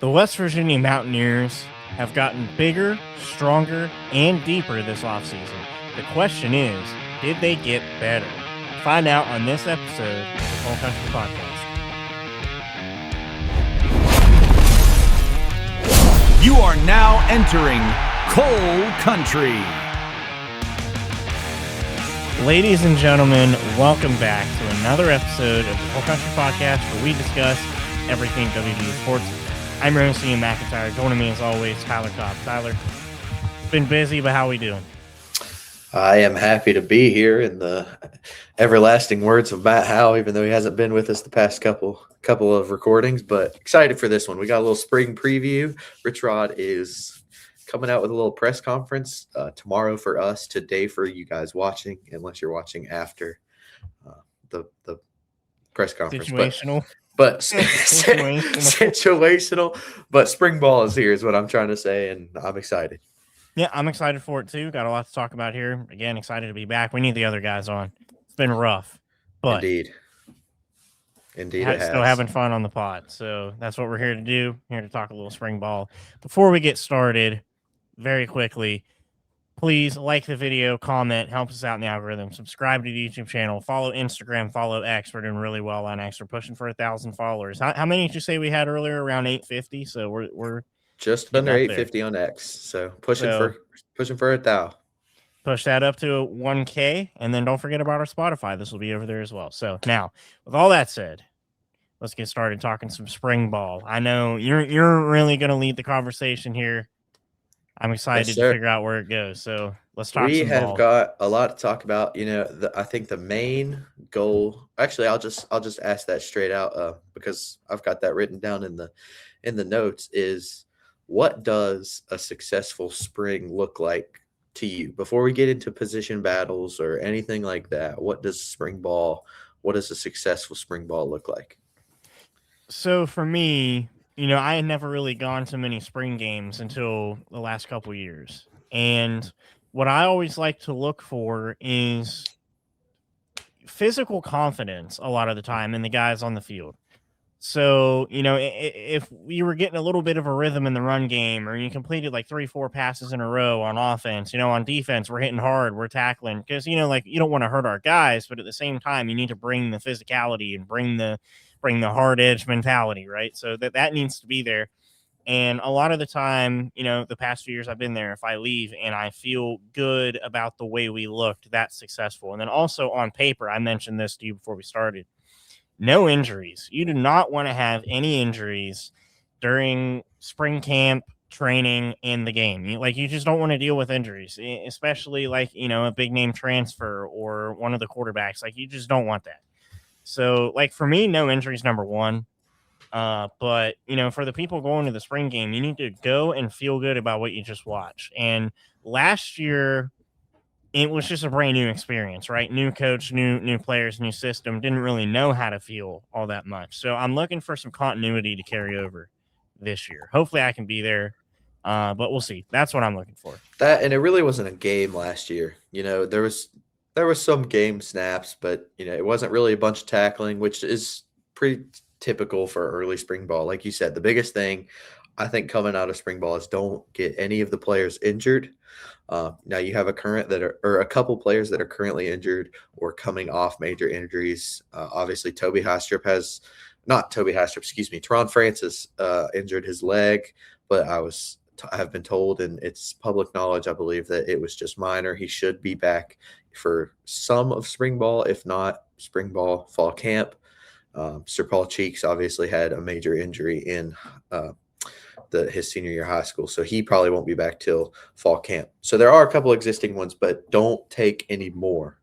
The West Virginia Mountaineers have gotten bigger, stronger, and deeper this offseason. The question is, did they get better? Find out on this episode of the Whole Country Podcast. You are now entering Coal Country. Ladies and gentlemen, welcome back to another episode of the Whole Country Podcast where we discuss everything WVU sports. I'm Ramsey McIntyre. Joining me as always, Tyler Cobb. Tyler, been busy, but how we doing? I am happy to be here in the everlasting words of Matt Howe, even though he hasn't been with us the past couple of recordings, but excited for this one. We got a little spring preview. Rich Rod is coming out with a little press conference tomorrow for us, today for you guys watching, unless you're watching after the press conference. Situational. But situational, but spring ball is here is what I'm trying to say, and I'm excited. Yeah, I'm excited for it too. Got a lot to talk about here. Again, excited to be back. We need the other guys on. It's been rough, but Indeed, it has. Still having fun on the pod. So that's what we're here to do. Here to talk a little spring ball. Before we get started, very quickly, please like the video, comment, help us out in the algorithm, subscribe to the YouTube channel, follow Instagram, follow X. We're doing really well on X. We're pushing for 1,000 followers. How many did you say we had earlier? Around 850. So we're just under 850 on X. So pushing for 1,000. Push that up to 1K, and then don't forget about our Spotify. This will be over there as well. So now, with all that said, let's get started talking some spring ball. I know you're really going to lead the conversation here. I'm excited to figure out where it goes. So let's talk. We have got a lot to talk about. You know, I think the main goal. Actually, I'll just ask that straight out because I've got that written down in the notes. Is what does a successful spring look like to you? Before we get into position battles or anything like that, what does a successful spring ball look like? So for me, you know, I had never really gone to many spring games until the last couple of years. And what I always like to look for is physical confidence a lot of the time in the guys on the field. So, you know, if you were getting a little bit of a rhythm in the run game, or you completed like 3-4 passes in a row on offense, you know, on defense, we're hitting hard, we're tackling, because, you know, like, you don't want to hurt our guys, but at the same time, you need to bring the physicality and bring the hard edge mentality, right? So that needs to be there. And a lot of the time, you know, the past few years I've been there, if I leave and I feel good about the way we looked, that's successful. And then also on paper, I mentioned this to you before we started, no injuries. You do not want to have any injuries during spring camp, training, in the game. You just don't want to deal with injuries, especially like, you know, a big name transfer or one of the quarterbacks. Like, you just don't want that. So, like, for me, no injuries, number one. But, you know, for the people going to the spring game, you need to go and feel good about what you just watched. And last year, it was just a brand new experience, right? New coach, new players, new system. Didn't really know how to feel all that much. So I'm looking for some continuity to carry over this year. Hopefully I can be there, but we'll see. That's what I'm looking for. And it really wasn't a game last year. You know, there was some game snaps, but, you know, it wasn't really a bunch of tackling, which is pretty typical for early spring ball. Like you said, the biggest thing I think coming out of spring ball is don't get any of the players injured. Now you have a couple players that are currently injured or coming off major injuries. Obviously, Teron Francis injured his leg, but I have been told, and it's public knowledge, I believe, that it was just minor. He should be back for some of spring ball, if not spring ball fall camp. Sir Paul Cheeks obviously had a major injury in his senior year of high school, so he probably won't be back till fall camp. So there are a couple existing ones, but don't take any more.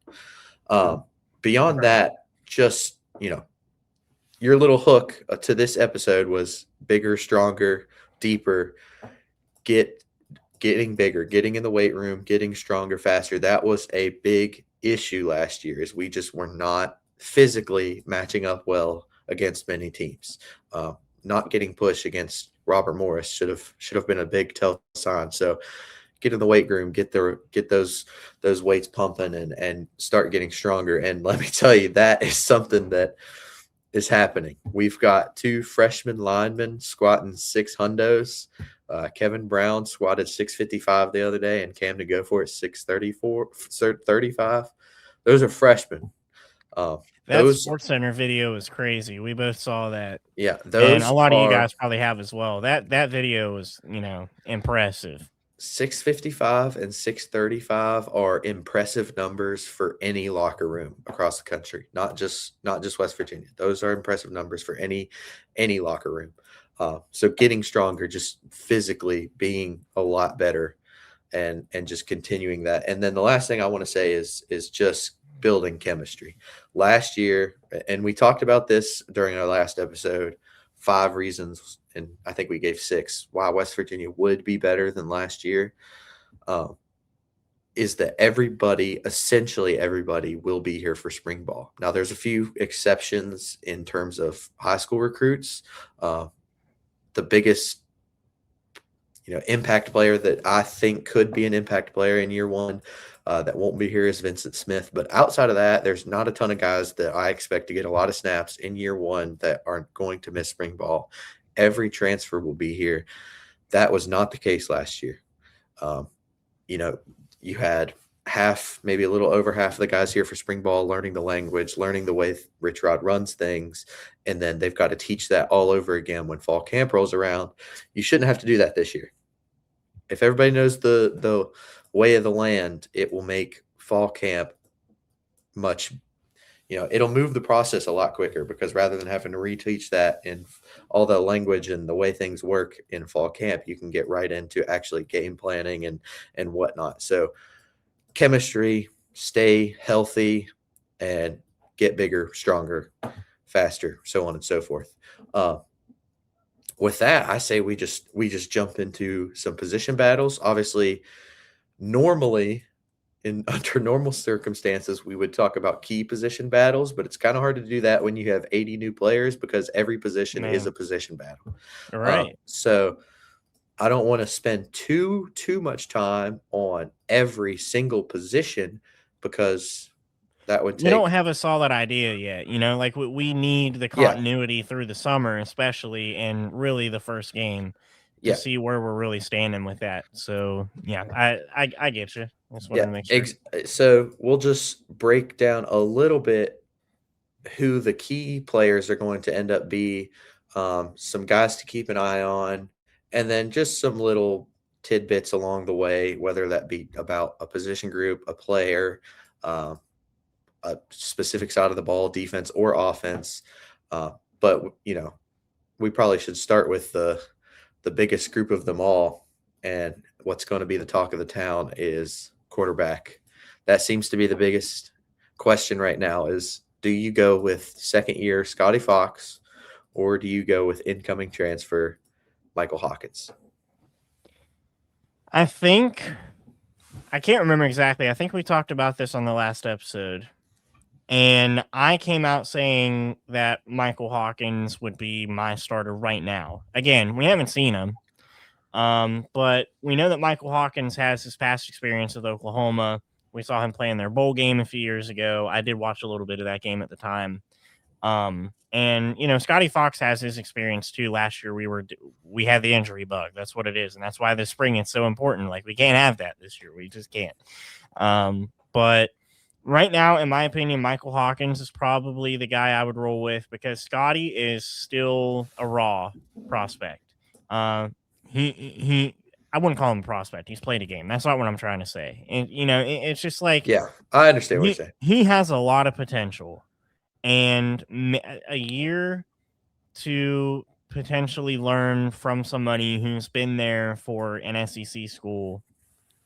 Beyond that, just, you know, your little hook to this episode was bigger, stronger, deeper, getting bigger, getting in the weight room, getting stronger, faster. That was a big issue last year, is we just were not physically matching up well against many teams. Not getting pushed against Robert Morris should have been a big tell sign. So get in the weight room, get those weights pumping, and start getting stronger. And let me tell you, that is something that is happening. We've got 2 freshman linemen squatting 6 hundos. Kevin Brown squatted 655 the other day, and Cam to go for it 635. Those are freshmen. That Those, Sports Center video is crazy. We both saw that. yeah, And those a lot of you are guys probably have as well. That video was, impressive. 655 and 635 are impressive numbers for any locker room across the country, not just West Virginia. Those are impressive numbers for any locker room. So getting stronger, just physically being a lot better, and just continuing that. And then the last thing I want to say is just building chemistry. Last year, and we talked about this during our last episode, 5 reasons, and I think we gave 6 why West Virginia would be better than last year, is that essentially everybody will be here for spring ball. Now, there's a few exceptions in terms of high school recruits. The biggest, impact player that I think could be an impact player in year 1 that won't be here is Vincent Smith. But outside of that, there's not a ton of guys that I expect to get a lot of snaps in year 1 that aren't going to miss spring ball. Every transfer will be here. That was not the case last year. You had half, maybe a little over half of the guys here for spring ball learning the language, learning the way Rich Rod runs things, and then they've got to teach that all over again when fall camp rolls around. You shouldn't have to do that this year. If everybody knows the way of the land, it will make fall camp much, it'll move the process a lot quicker, because rather than having to reteach that in all the language and the way things work in fall camp, you can get right into actually game planning and whatnot. So chemistry, stay healthy, and get bigger, stronger, faster, so on and so forth. With that, I say we just jump into some position battles. Obviously, normally, under normal circumstances, we would talk about key position battles, but it's kind of hard to do that when you have 80 new players, because every position is a position battle. Right. So I don't want to spend too much time on every single position, because that would take. We don't have a solid idea yet. We need the continuity through the summer, especially, and really the first game to see where we're really standing with that. So yeah, I get you. That's what I make sure. So we'll just break down a little bit who the key players are going to end up be, some guys to keep an eye on, and then just some little tidbits along the way, whether that be about a position group, a player, a specific side of the ball, defense or offense. But we probably should start with the biggest group of them all, and what's going to be the talk of the town is quarterback. That seems to be the biggest question right now, is do you go with second year Scotty Fox, or do you go with incoming transfer Michael Hawkins? I can't remember exactly. I think we talked about this on the last episode, and I came out saying that Michael Hawkins would be my starter right now. Again, we haven't seen him. But we know that Michael Hawkins has his past experience with Oklahoma. We saw him play in their bowl game a few years ago. I did watch a little bit of that game at the time. And Scotty Fox has his experience too. Last year we had the injury bug. That's what it is, and that's why this spring it's so important. Like, we can't have that this year. We just can't. But right now, in my opinion, Michael Hawkins is probably the guy I would roll with, because Scotty is still a raw prospect. He I wouldn't call him a prospect. He's played a game. That's not what I'm trying to say. And it's just like, yeah, I understand what you're saying. He has a lot of potential, and a year to potentially learn from somebody who's been there for an SEC school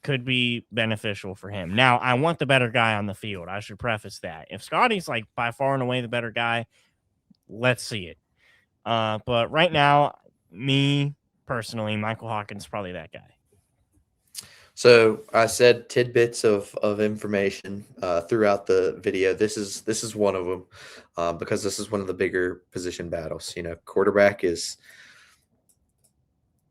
could be beneficial for him. Now, I want the better guy on the field. I should preface that. If Scotty's like by far and away the better guy, let's see it. But right now, me personally, Michael Hawkins is probably that guy. So I said tidbits of information throughout the video. This is one of them, because this is one of the bigger position battles. Quarterback is,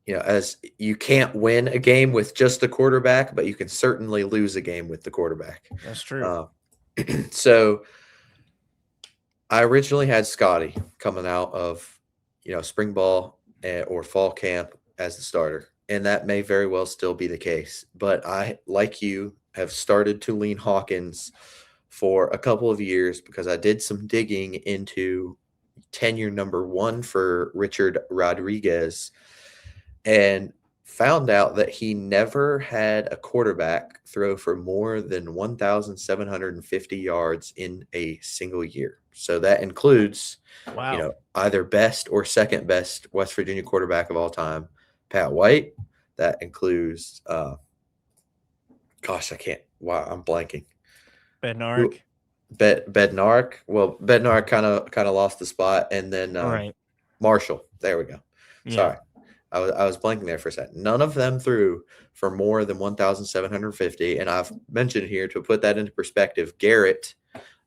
as you can't win a game with just the quarterback, but you can certainly lose a game with the quarterback. That's true. So I originally had Scotty coming out of, spring ball or fall camp as the starter, and that may very well still be the case. But I, like you, have started to lean Hawkins for a couple of years because I did some digging into tenure number one for Richard Rodriguez and found out that he never had a quarterback throw for more than 1,750 yards in a single year. So that includes, Wow. either best or second best West Virginia quarterback of all time, Pat White. That includes, gosh, I can't. Wow, I'm blanking. Bednarik. Bednarik. Well, Bednarik kind of lost the spot, and then Right. Marshall. There we go. Yeah. Sorry, I was blanking there for a second. None of them threw for more than 1,750, and I've mentioned here to put that into perspective. Garrett,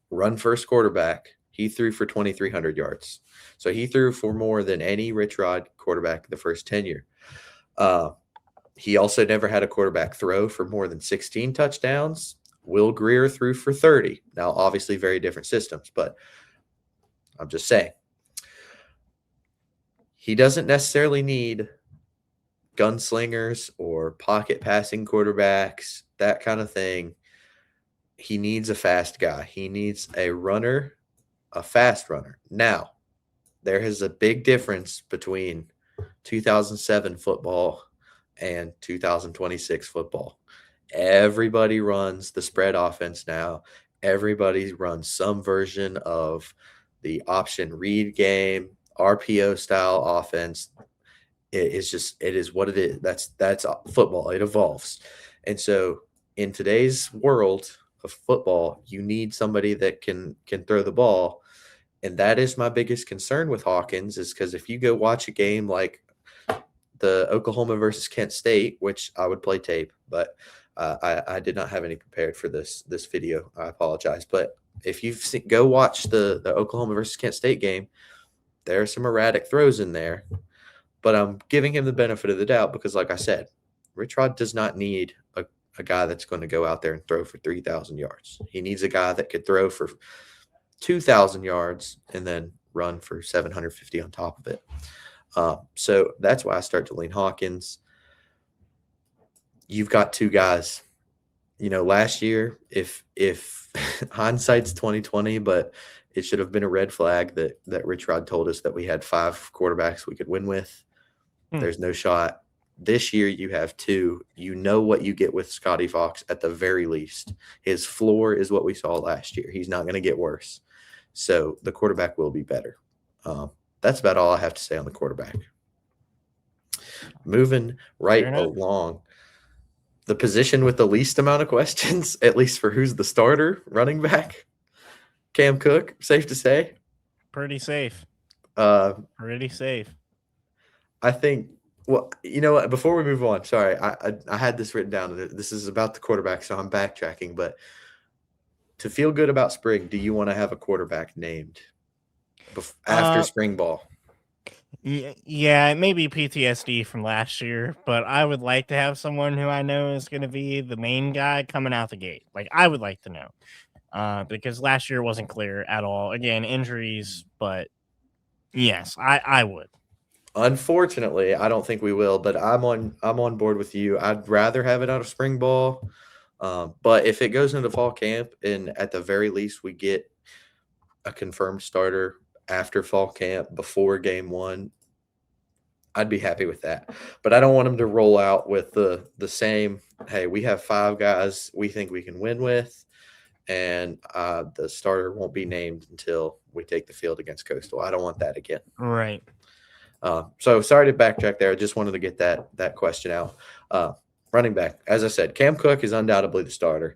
run first quarterback, he threw for 2,300 yards, so he threw for more than any Rich Rod quarterback the first tenure. He also never had a quarterback throw for more than 16 touchdowns. Will Greer threw for 30. Now, obviously, very different systems, but I'm just saying. He doesn't necessarily need gunslingers or pocket passing quarterbacks, that kind of thing. He needs a fast guy. He needs a runner, a fast runner. Now, there is a big difference between 2007 football and 2026 football. Everybody runs the spread offense now. Everybody runs some version of the option read game, RPO style offense. It is what it is. That's football. It evolves. And so in today's world of football, you need somebody that can throw the ball. And that is my biggest concern with Hawkins, is because if you go watch a game like the Oklahoma versus Kent State, which I would play tape, but I did not have any prepared for this video. I apologize. But if go watch the Oklahoma versus Kent State game, there are some erratic throws in there. But I'm giving him the benefit of the doubt because, like I said, Rich Rod does not need a guy that's going to go out there and throw for 3,000 yards. He needs a guy that could throw for 2,000 yards and then run for 750 on top of it. So that's why I start to lean Hawkins. You've got two guys. Last year, if hindsight's 2020, but it should have been a red flag that Rich Rod told us that we had 5 quarterbacks we could win with. There's no shot. This year you have 2. You know what you get with Scotty Fox at the very least. His floor is what we saw last year. He's not going to get worse. So the quarterback will be better. That's about all I have to say on the quarterback. Moving right along. The position with the least amount of questions, at least for who's the starter, running back, Cam Cook, safe to say. Pretty safe. Pretty safe. I think, well, you know what, before we move on, sorry, I had this written down. This is about the quarterback, so I'm backtracking. But to feel good about spring, do you want to have a quarterback named after spring ball? Yeah, it may be PTSD from last year, but I would like to have someone who I know is going to be the main guy coming out the gate. Like, I would like to know, because last year wasn't clear at all. Again, injuries, but yes, I would. Unfortunately, I don't think we will, but I'm on board with you. I'd rather have it out of spring ball, but if it goes into fall camp and at the very least we get a confirmed starter after fall camp before game 1, I'd be happy with that. But I don't want them to roll out with the same, hey, we have 5 guys we think we can win with, and the starter won't be named until we take the field against Coastal. I don't want that again. Right. So sorry to backtrack there. I just wanted to get that question out. Running back, as I said, Cam Cook is undoubtedly the starter.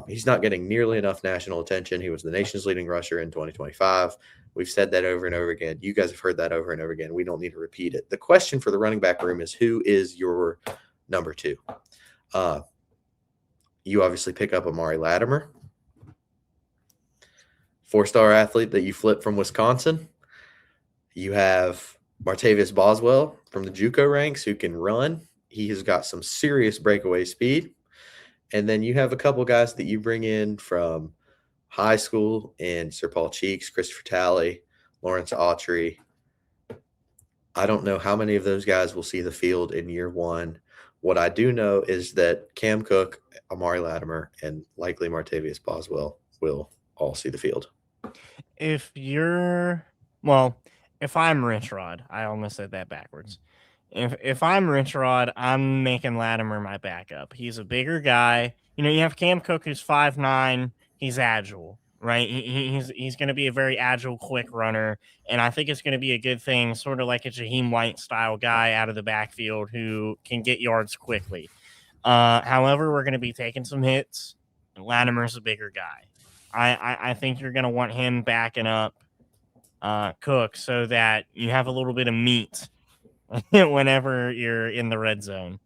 He's not getting nearly enough national attention. He was the nation's leading rusher in 2025. We've said that over and over again. You guys have heard that over and over again. We don't need to repeat it. The question for the running back room is, who is your number 2? You obviously pick up Amari Latimer, 4-star athlete that you flipped from Wisconsin. You have Martavius Boswell from the JUCO ranks who can run. He has got some serious breakaway speed. And then you have a couple guys that you bring in from high school in Sir Paul Cheeks, Christopher Talley, Lawrence Autry. I don't know how many of those guys will see the field in year one. What I do know is that Cam Cook, Amari Latimer, and likely Martavius Boswell will all see the field. If I'm Rich Rod, I almost said that backwards. If I'm Rich Rod, I'm making Latimer my backup. He's a bigger guy. You have Cam Cook who's 5'9". He's agile, right? He's going to be a very agile, quick runner, and I think it's going to be a good thing, sort of like a Jaheim White style guy out of the backfield who can get yards quickly. However, we're going to be taking some hits. Latimer's a bigger guy. I think you're going to want him backing up Cook so that you have a little bit of meat whenever you're in the red zone.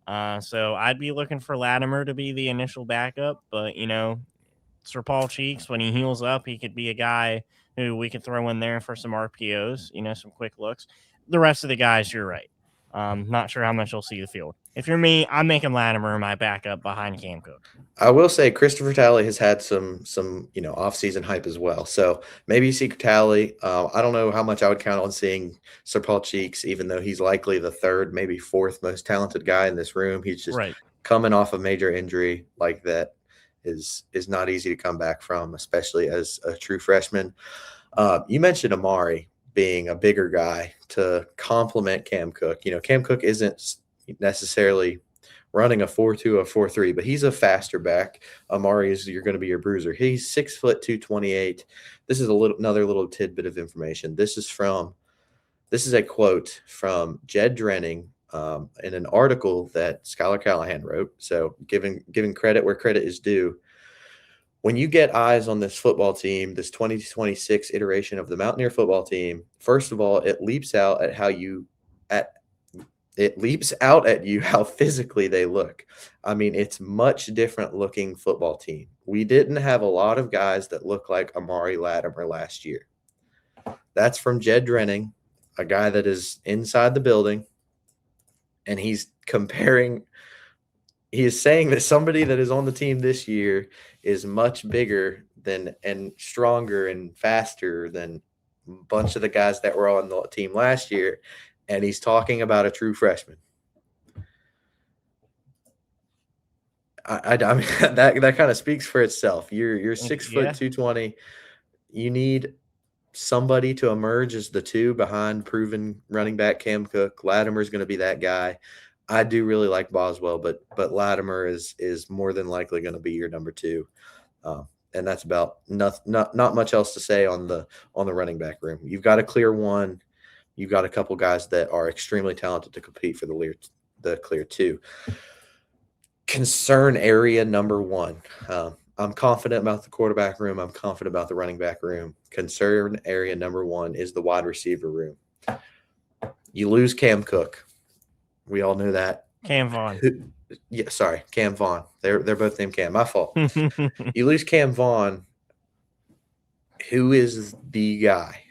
So I'd be looking for Latimer to be the initial backup, but Sir Paul Cheeks, when he heals up, he could be a guy who we could throw in there for some RPOs, some quick looks. The rest of the guys, you're right. Not sure how much you'll see the field. If you're me, I'm making Latimer my backup behind Cam Cook. I will say Christopher Talley has had some off-season hype as well. So maybe you see Talley. I don't know how much I would count on seeing Sir Paul Cheeks, even though he's likely the third, maybe fourth most talented guy in this room. He's just coming off a major injury like that is not easy to come back from, especially as a true freshman. You mentioned Amari being a bigger guy to complement Cam Cook. Cam Cook isn't necessarily running a 4.2, a 4.3, but he's a faster back. Amari you're going to be your bruiser. He's 6 foot 228. This is another little tidbit of information. This is a quote from Jed Drenning in an article that Skylar Callahan wrote. So giving credit where credit is due. When you get eyes on this football team, this 2026 iteration of the Mountaineer football team, first of all, it leaps out at you how physically they look. I mean, it's much different looking football team. We didn't have a lot of guys that look like Amari Latimer last year. That's from Jed Drenning, a guy that is inside the building, and he's saying that somebody that is on the team this year is much bigger and stronger and faster than a bunch of the guys that were on the team last year. And he's talking about a true freshman. I mean, that kind of speaks for itself. You're 6 foot 220. You need somebody to emerge as the two behind proven running back Cam Cook. Latimer is going to be that guy. I do really like Boswell, but Latimer is more than likely going to be your number two. And that's about not much else to say on the running back room. You've got a clear one. You've got a couple guys that are extremely talented to compete for the clear two. Concern area number one. I'm confident about the quarterback room. I'm confident about the running back room. Concern area number one is the wide receiver room. You lose Cam Cook. We all knew that. Cam Vaughn. Cam Vaughn. They're both named Cam. My fault. You lose Cam Vaughn. Who is the guy?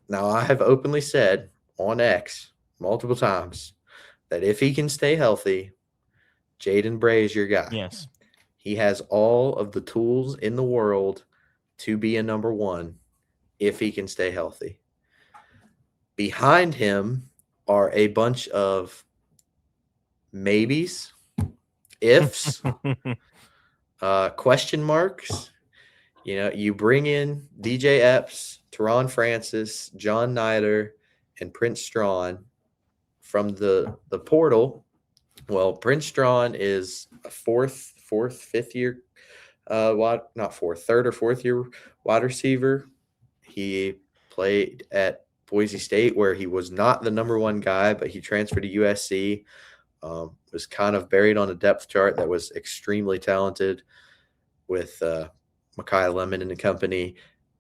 Now, I have openly said on X multiple times that if he can stay healthy, Jaden Bray is your guy. Yes. He has all of the tools in the world to be a number one if he can stay healthy. Behind him are a bunch of maybes, ifs, question marks. You bring in DJ Epps, Teron Francis, John Nider, and Prince Strawn from the portal. Well, Prince Strawn is a third or fourth year wide receiver. He played at Boise State, where he was not the number one guy, but he transferred to USC. Was kind of buried on a depth chart that was extremely talented with Micaiah Lemon and the company,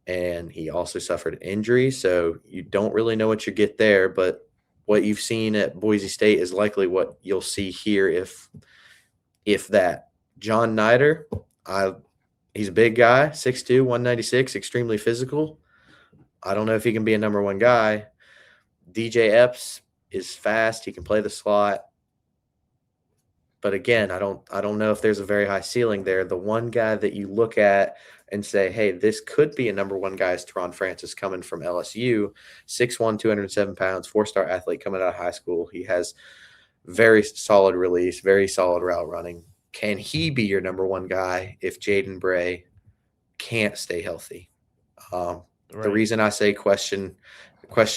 and he also suffered an injury, so you don't really know what you get there, but what you've seen at Boise State is likely what you'll see here if that. John Nider, he's a big guy, 6'2", 196, extremely physical. I don't know if he can be a number one guy. DJ Epps is fast. He can play the slot. But again, I don't know if there's a very high ceiling there. The one guy that you look at and say, hey, this could be a number one guy is Teron Francis coming from LSU, 6'1", 207 pounds, 4-star athlete coming out of high school. He has very solid release, very solid route running. Can he be your number one guy if Jaden Bray can't stay healthy? The Right. reason I say question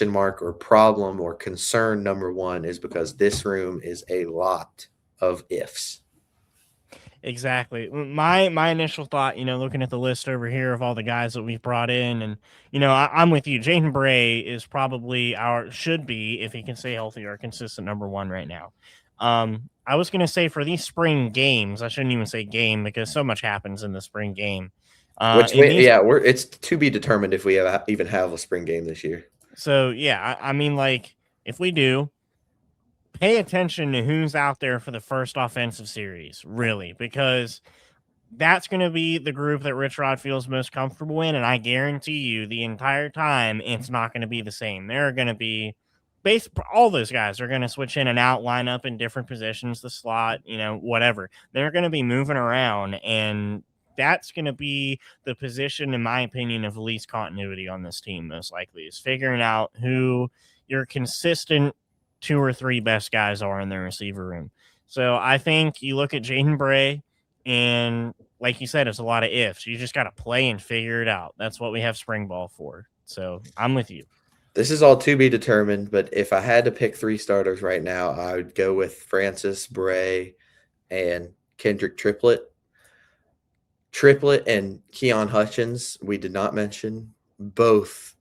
mark or problem or concern number one is because this room is a lot of ifs. Exactly. My initial thought, looking at the list over here of all the guys that we've brought in, and I'm with you. Jaden Bray is probably should be, if he can stay healthy, our consistent number one right now. I was gonna say for these spring games, I shouldn't even say game because so much happens in the spring game. It's to be determined if we even have a spring game this year. So yeah, I mean, like if we do, pay attention to who's out there for the first offensive series, really, because that's going to be the group that Rich Rod feels most comfortable in. And I guarantee you the entire time, it's not going to be the same. There are going to be all those guys are going to switch in and out, line up in different positions, the slot, whatever. They're going to be moving around, and that's going to be the position, in my opinion, of least continuity on this team, most likely, is figuring out who your consistent 2 or 3 best guys are in the receiver room. So I think you look at Jaden Bray, and like you said, it's a lot of ifs. You just got to play and figure it out. That's what we have spring ball for. So I'm with you. This is all to be determined, but if I had to pick 3 starters right now, I would go with Francis, Bray, and Kendrick Triplett. Triplett and Keon Hutchins, we did not mention, both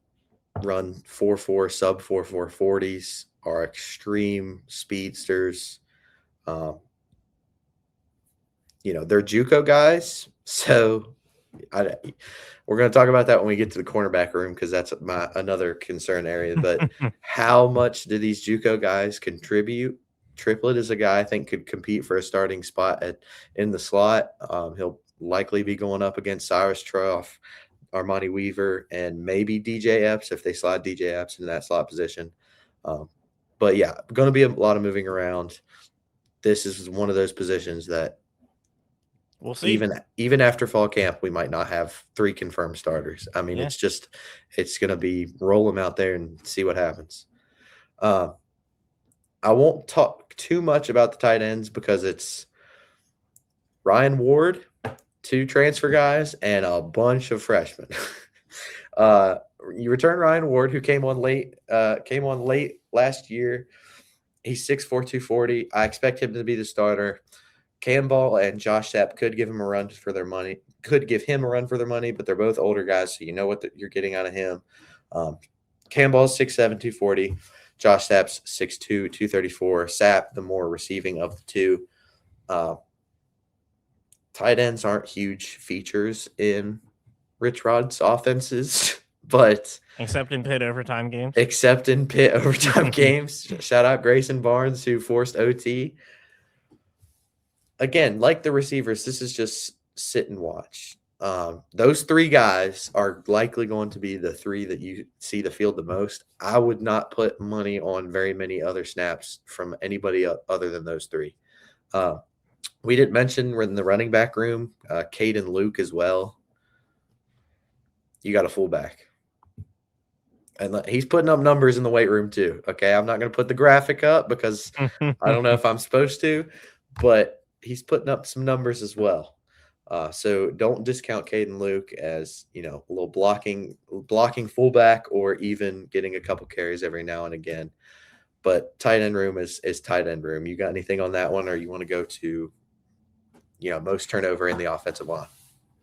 run 4.4, sub 4.4 40s, are extreme speedsters. They're JUCO guys, so we're going to talk about that when we get to the cornerback room because that's another concern area. But how much do these JUCO guys contribute? Triplett is a guy I think could compete for a starting spot in the slot. He'll likely be going up against Cyrus Trough, Armani Weaver, and maybe DJ Epps if they slide DJ Epps into that slot position. But yeah, going to be a lot of moving around. This is one of those positions that we'll see. Even after fall camp, we might not have 3 confirmed starters. I mean, Yeah. it's going to be roll them out there and see what happens. I won't talk too much about the tight ends because it's Ryan Ward, 2 transfer guys, and a bunch of freshmen. You return Ryan Ward, who came on late last year. He's 6'4", 240. I expect him to be the starter. Cam Ball and Josh Sapp could give him a run for their money. But they're both older guys, so you know what you're getting out of him. Cam Ball's 6'7", 240. Josh Sapp's 6'2", 234. Sapp, the more receiving of the two. Tight ends aren't huge features in Rich Rod's offenses, but except in pit overtime games. Shout out Grayson Barnes, who forced OT. Again, like the receivers, this is just sit and watch. Those 3 guys are likely going to be the 3 that you see the field the most. I would not put money on very many other snaps from anybody other than those 3. We didn't mention we're in the running back room, Caden Luke as well. You got a fullback. And he's putting up numbers in the weight room too. Okay, I'm not going to put the graphic up because I don't know if I'm supposed to, but he's putting up some numbers as well. So don't discount Caden Luke as, a little blocking fullback or even getting a couple carries every now and again. But tight end room is tight end room. You got anything on that one, or you want to go to, most turnover in the offensive line?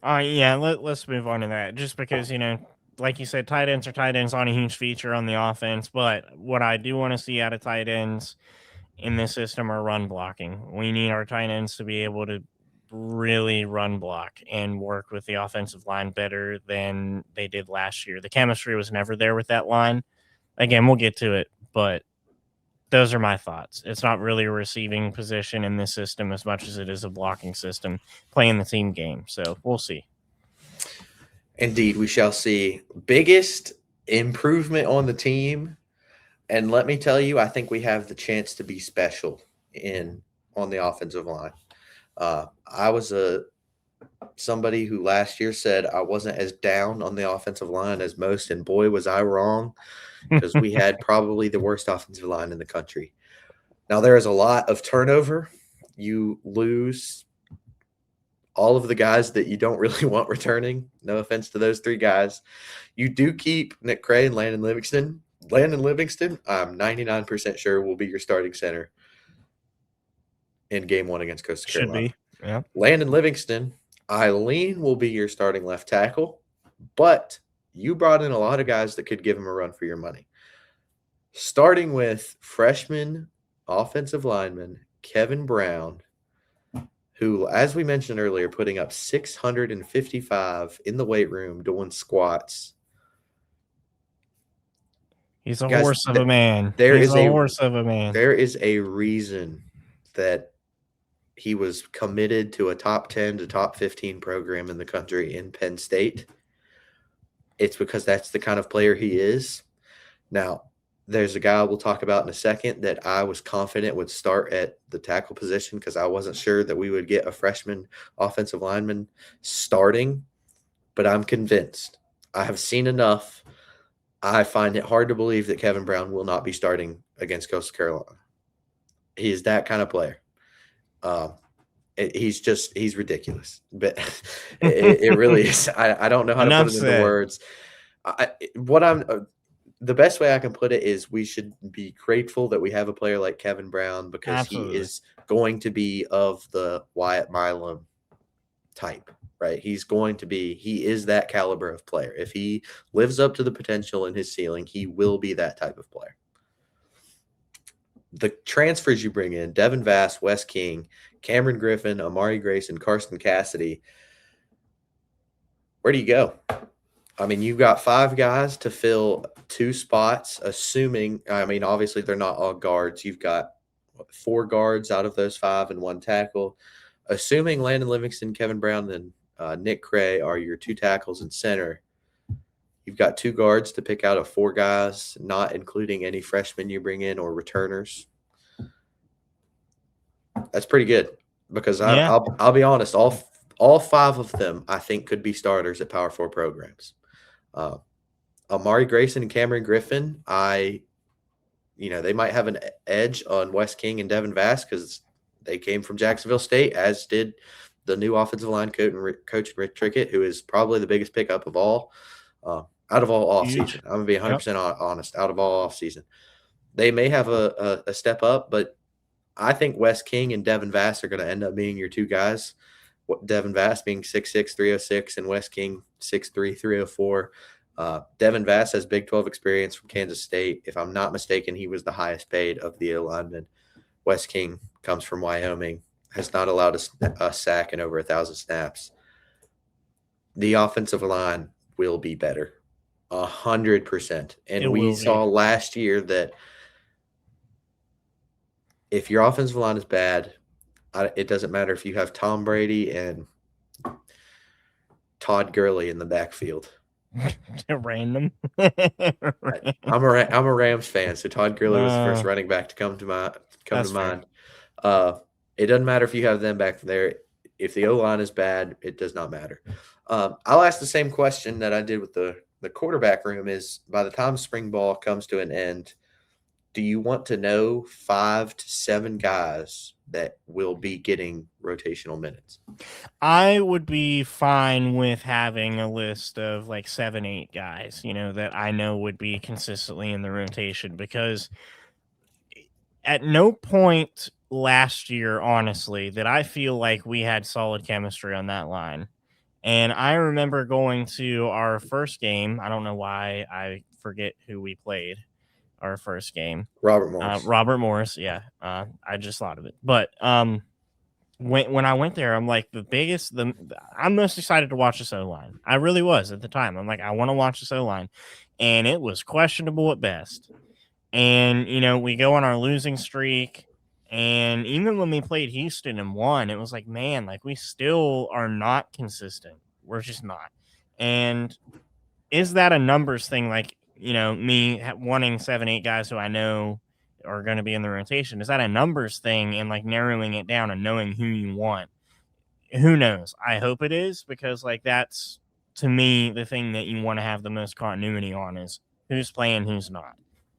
Yeah, let's move on to that. Just because, like you said, tight ends are tight ends on a huge feature on the offense. But what I do want to see out of tight ends in this system are run blocking. We need our tight ends to be able to really run block and work with the offensive line better than they did last year. The chemistry was never there with that line. Again, we'll get to it, but those are my thoughts. It's not really a receiving position in this system as much as it is a blocking system playing the team game. So we'll see. Indeed, we shall see. Biggest improvement on the team. And let me tell you, I think we have the chance to be special in on the offensive line. I was somebody who last year said I wasn't as down on the offensive line as most, and boy, was I wrong, because we had probably the worst offensive line in the country. Now, there is a lot of turnover. You lose all of the guys that you don't really want returning. No offense to those three guys. You do keep Nick Cray and Landon Livingston. Landon Livingston, I'm 99% sure, will be your starting center in game 1 against Coastal Carolina. Should be. Yeah. Landon Livingston, Eileen will be your starting left tackle, but you brought in a lot of guys that could give him a run for your money. Starting with freshman offensive lineman Kevin Brown, who, as we mentioned earlier, putting up 655 in the weight room doing squats. He's a horse of a man. There He's is a horse of a man. There is a reason that he was committed to a top 10 to top 15 program in the country in Penn State. It's because that's the kind of player he is. Now, there's a guy we'll talk about in a second that I was confident would start at the tackle position because I wasn't sure that we would get a freshman offensive lineman starting, but I'm convinced. I have seen enough. I find it hard to believe that Kevin Brown will not be starting against Coastal Carolina. He is that kind of player. He's ridiculous, but it really is. I don't know how to put it into words. The best way I can put it is we should be grateful that we have a player like Kevin Brown, because Absolutely. He is going to be of the Wyatt Milam type, right? He is that caliber of player. If he lives up to the potential in his ceiling, he will be that type of player. The transfers you bring in, Devin Vass, Wes King, Cameron Griffin, Amari Grayson, Karsten Cassidy, where do you go? I mean, you've got 5 guys to fill 2 spots, obviously they're not all guards. You've got 4 guards out of those 5 and 1 tackle. Assuming Landon Livingston, Kevin Brown, and Nick Cray are your 2 tackles and center, you've got 2 guards to pick out of 4 guys, not including any freshmen you bring in or returners. That's pretty good, because I'll be honest, all 5 of them I think could be starters at Power 4 programs. Amari Grayson and Cameron Griffin, they might have an edge on Wes King and Devin Vass because they came from Jacksonville State, as did the new offensive line coach Rick Trickett, who is probably the biggest pickup of all. Out of all offseason. I'm going to be 100% honest. Out of all offseason. They may have a step up, but I think Wes King and Devin Vass are going to end up being your 2 guys. Devin Vass being 6'6", 306, and Wes King 6'3", 304. Devin Vass has Big 12 experience from Kansas State. If I'm not mistaken, he was the highest paid of the linemen. Wes King comes from Wyoming, has not allowed a sack in over 1,000 snaps. The offensive line will be better. 100%. And we saw last year that if your offensive line is bad, it doesn't matter if you have Tom Brady and Todd Gurley in the backfield. Random. I'm a Rams fan, so Todd Gurley was the first running back to come to mind. It doesn't matter if you have them back there. If the O-line is bad, it does not matter. I'll ask the same question that I did with the quarterback room is, by the time spring ball comes to an end, do you want to know 5 to 7 guys that will be getting rotational minutes? I would be fine with having a list of like 7, 8 guys, that I know would be consistently in the rotation, because at no point last year, honestly, that I feel like we had solid chemistry on that line. And I remember going to our first game. I don't know why I forget who we played our first game. Robert Morris. Robert Morris, yeah. I just thought of it. But when I went there, I'm like, I'm most excited to watch this O-line. I really was at the time. I'm like, I want to watch this O-line. And it was questionable at best. And, we go on our losing streak. And even when we played Houston and won, it was like, man, like we still are not consistent. We're just not. And is that a numbers thing? Like, me wanting 7, 8 guys who I know are going to be in the rotation? Is that a numbers thing and like narrowing it down and knowing who you want? Who knows? I hope it is, because like that's, to me, the thing that you want to have the most continuity on is who's playing, who's not.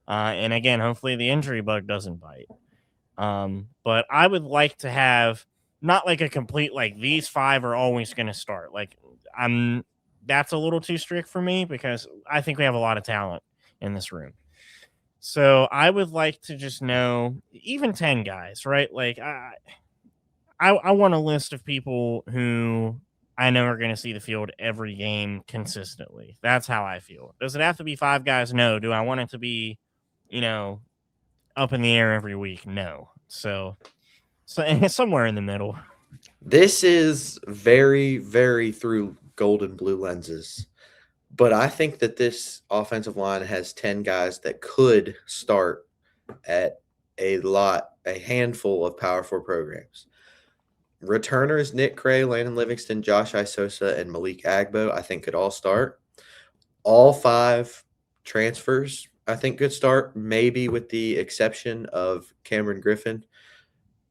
And again, hopefully the injury bug doesn't bite. But I would like to have not like a complete, like these 5 are always going to start. Like that's a little too strict for me, because I think we have a lot of talent in this room. So I would like to just know even 10 guys, right? Like I want a list of people who I know are going to see the field every game consistently. That's how I feel. Does it have to be 5 guys? No. Do I want it to be, up in the air every week? No. So somewhere in the middle. This is very, very through gold and blue lenses. But I think that this offensive line has 10 guys that could start at a handful of Power 4 programs. Returners Nick Cray, Landon Livingston, Josh Isosa, and Malik Agbo, I think could all start. All 5 transfers, I think, could start, maybe with the exception of Cameron Griffin.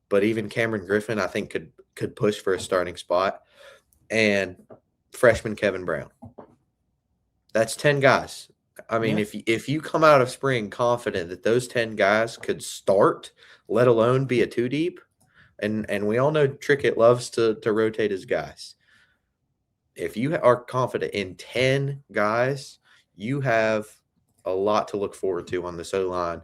But even Cameron Griffin, I think, could push for a starting spot. And freshman Kevin Brown. That's 10 guys. I mean, if you come out of spring confident that those 10 guys could start, let alone be a 2-deep, and we all know Trickett loves to rotate his guys. If you are confident in 10 guys, you have a lot to look forward to on this O-line.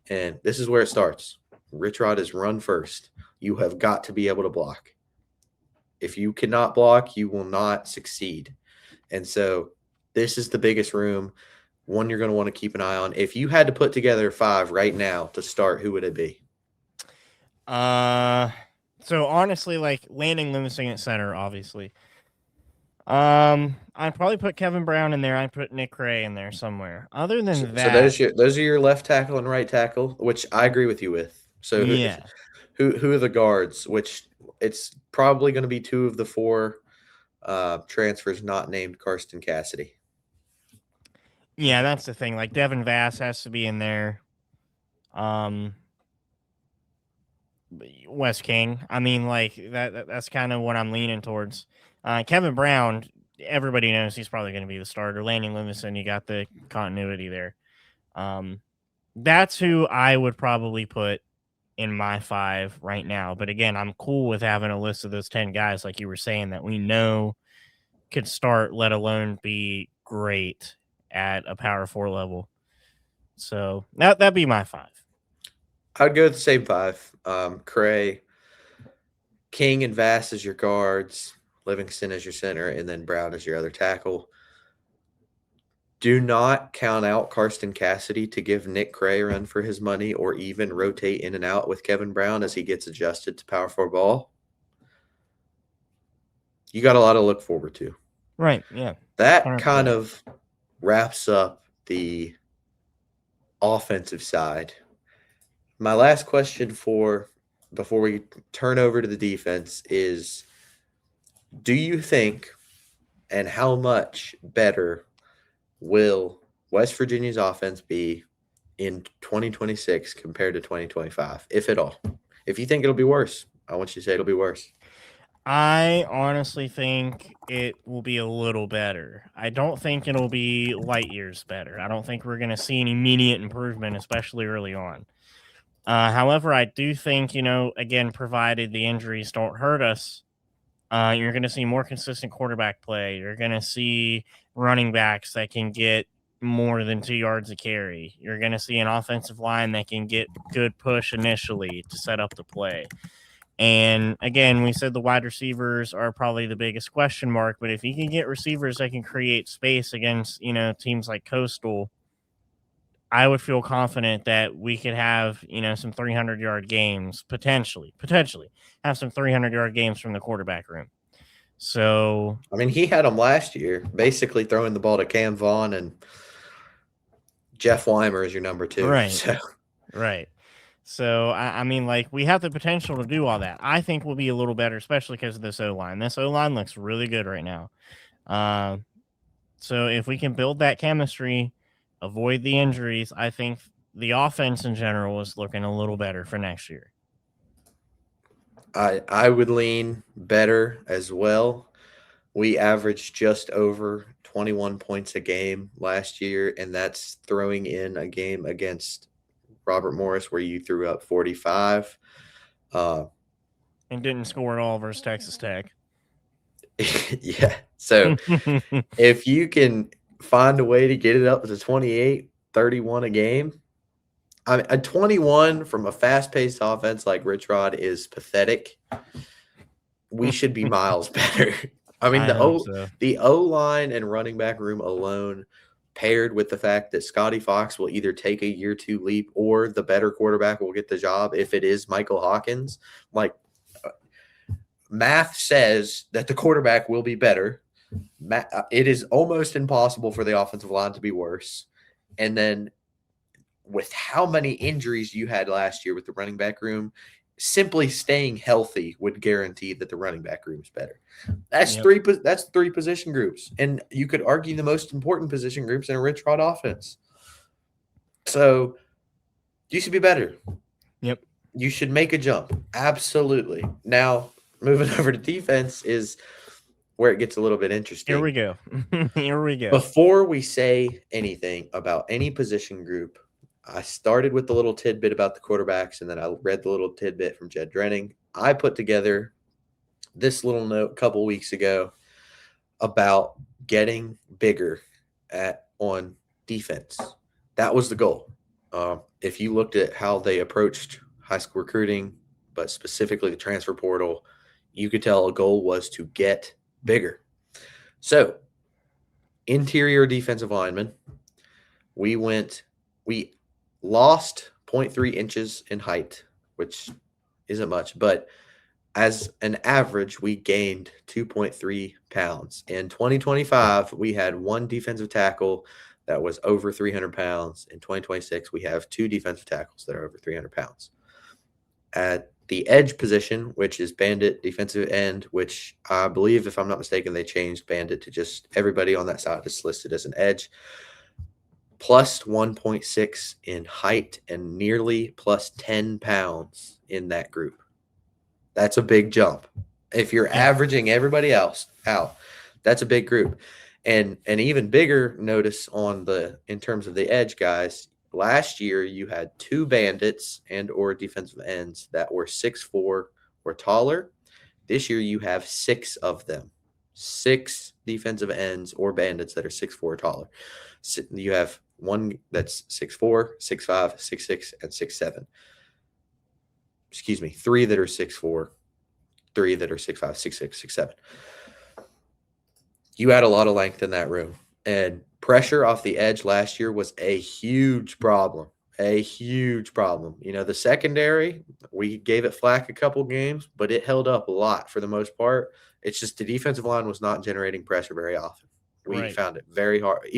And this is where it starts. Rich Rod is run first. You have got to be able to block. If you cannot block, you will not succeed. And so this is the biggest room, one you're going to want to keep an eye on. If you had to put together 5 right now to start, who would it be? So honestly, like Landon Livingston at center, obviously. I'd probably put Kevin Brown in there. I'd put Nick Cray in there somewhere. Other than that, so those are your left tackle and right tackle, which I agree with you with. So yeah, who are the guards? Which it's probably going to be 2 of the 4 transfers not named Karsten Cassidy. Yeah, that's the thing. Like Devin Vass has to be in there. Wes King. I mean, like that's kind of what I'm leaning towards. Kevin Brown, everybody knows he's probably going to be the starter. Landon Livingston, you got the continuity there. That's who I would probably put in my 5 right now. But again, I'm cool with having a list of those 10 guys, like you were saying, that we know could start, let alone be great at a Power 4 level. So that'd be my 5. I'd go with the same 5. Cray, King, and Vass as your guards, Livingston as your center, and then Brown as your other tackle. Do not count out Karsten Cassidy to give Nick Cray a run for his money, or even rotate in and out with Kevin Brown as he gets adjusted to Power 4 ball. You got a lot to look forward to. Right, yeah. That 100%. kind of wraps up the offensive side. My last question before we turn over to the defense is, do you think, and how much better will West Virginia's offense be in 2026 compared to 2025, if at all? If you think it'll be worse, I want you to say it'll be worse. I honestly think it will be a little better. I don't think it'll be light years better. I don't think we're going to see an immediate improvement, especially early on. However, I do think, again, provided the injuries don't hurt us, you're going to see more consistent quarterback play. You're going to see running backs that can get more than 2 yards a carry. You're going to see an offensive line that can get good push initially to set up the play. And again, we said the wide receivers are probably the biggest question mark, but if you can get receivers that can create space against, teams like Coastal, I would feel confident that we could have, some 300-yard games, potentially have some 300-yard games from the quarterback room. So, I mean, he had them last year, basically throwing the ball to Cam Vaughn and Jeff Weimer as your number 2. Right. Right. So, I mean, like, we have the potential to do all that. I think we'll be a little better, especially because of this O-line. This O-line looks really good right now. So if we can build that chemistry, avoid the injuries, I think the offense in general is looking a little better for next year. I would lean better as well. We averaged just over 21 points a game last year, and that's throwing in a game against Robert Morris where you threw up 45. And didn't score at all versus Texas Tech. Yeah. So if you can find a way to get it up to 28, 31 a game, I mean, a 21 from a fast-paced offense like Rich Rod is pathetic. We should be miles better. I mean, the O-line and running back room alone, paired with the fact that Scotty Fox will either take a year two leap or the better quarterback will get the job if it is Michael Hawkins. Like, math says that the quarterback will be better. It is almost impossible for the offensive line to be worse. And then with how many injuries you had last year with the running back room, simply staying healthy would guarantee that the running back room is better. That's three position groups. And you could argue the most important position groups in a Rich Rod offense. So you should be better. Yep. You should make a jump. Absolutely. Now, moving over to defense is where it gets a little bit interesting. Here we go. Here we go. Before we say anything about any position group, I started with the little tidbit about the quarterbacks, and then I read the little tidbit from Jed Drenning. I put together this little note a couple weeks ago about getting bigger on defense. That was the goal. If you looked at how they approached high school recruiting, but specifically the transfer portal, you could tell a goal was to get bigger. So, interior defensive linemen, we lost 0.3 inches in height, which isn't much, but as an average, we gained 2.3 pounds. In 2025, we had one defensive tackle that was over 300 pounds. In 2026, we have two defensive tackles that are over 300 pounds. At the edge position, which is bandit defensive end, which I believe, if I'm not mistaken, they changed bandit to just everybody on that side is listed as an edge. Plus 1.6 in height and nearly plus 10 pounds in that group. That's a big jump. If you're averaging everybody else out, that's a big group. And an even bigger notice in terms of the edge guys, last year you had two bandits and or defensive ends that were 6'4" or taller. This year you have 6 of them. 6 defensive ends or bandits that are 6'4" or taller. So you have one that's 6'4", 6'5", 6'6", and 6'7". Excuse me, 3 that are 6'4", 3 that are 6'5", 6'6", 6'7". You had a lot of length in that room. And pressure off the edge last year was a huge problem. A huge problem. You know, the secondary, we gave it flack a couple games, but it held up a lot for the most part. It's just the defensive line was not generating pressure very often. We found it very hard,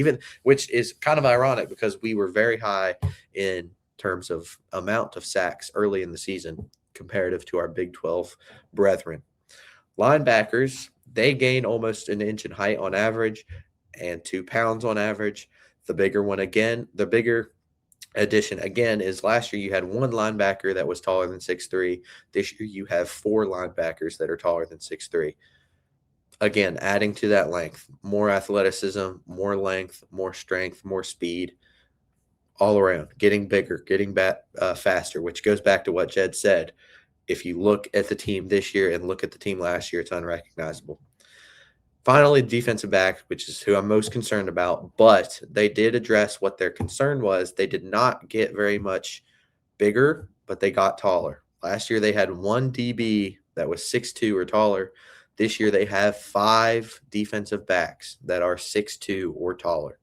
which is kind of ironic because we were very high in terms of amount of sacks early in the season comparative to our Big 12 brethren. Linebackers, they gain almost an inch in height on average and 2 pounds on average. The bigger addition again is last year you had one linebacker that was taller than 6'3". This year you have 4 linebackers that are taller than 6'3". Again, adding to that length, more athleticism, more length, more strength, more speed, all around, getting bigger, getting faster, which goes back to what Jed said. If you look at the team this year and look at the team last year, it's unrecognizable. Finally, defensive back, which is who I'm most concerned about, but they did address what their concern was. They did not get very much bigger, but they got taller. Last year, they had one DB that was 6'2" or taller. This year, they have 5 defensive backs that are 6'2" or taller.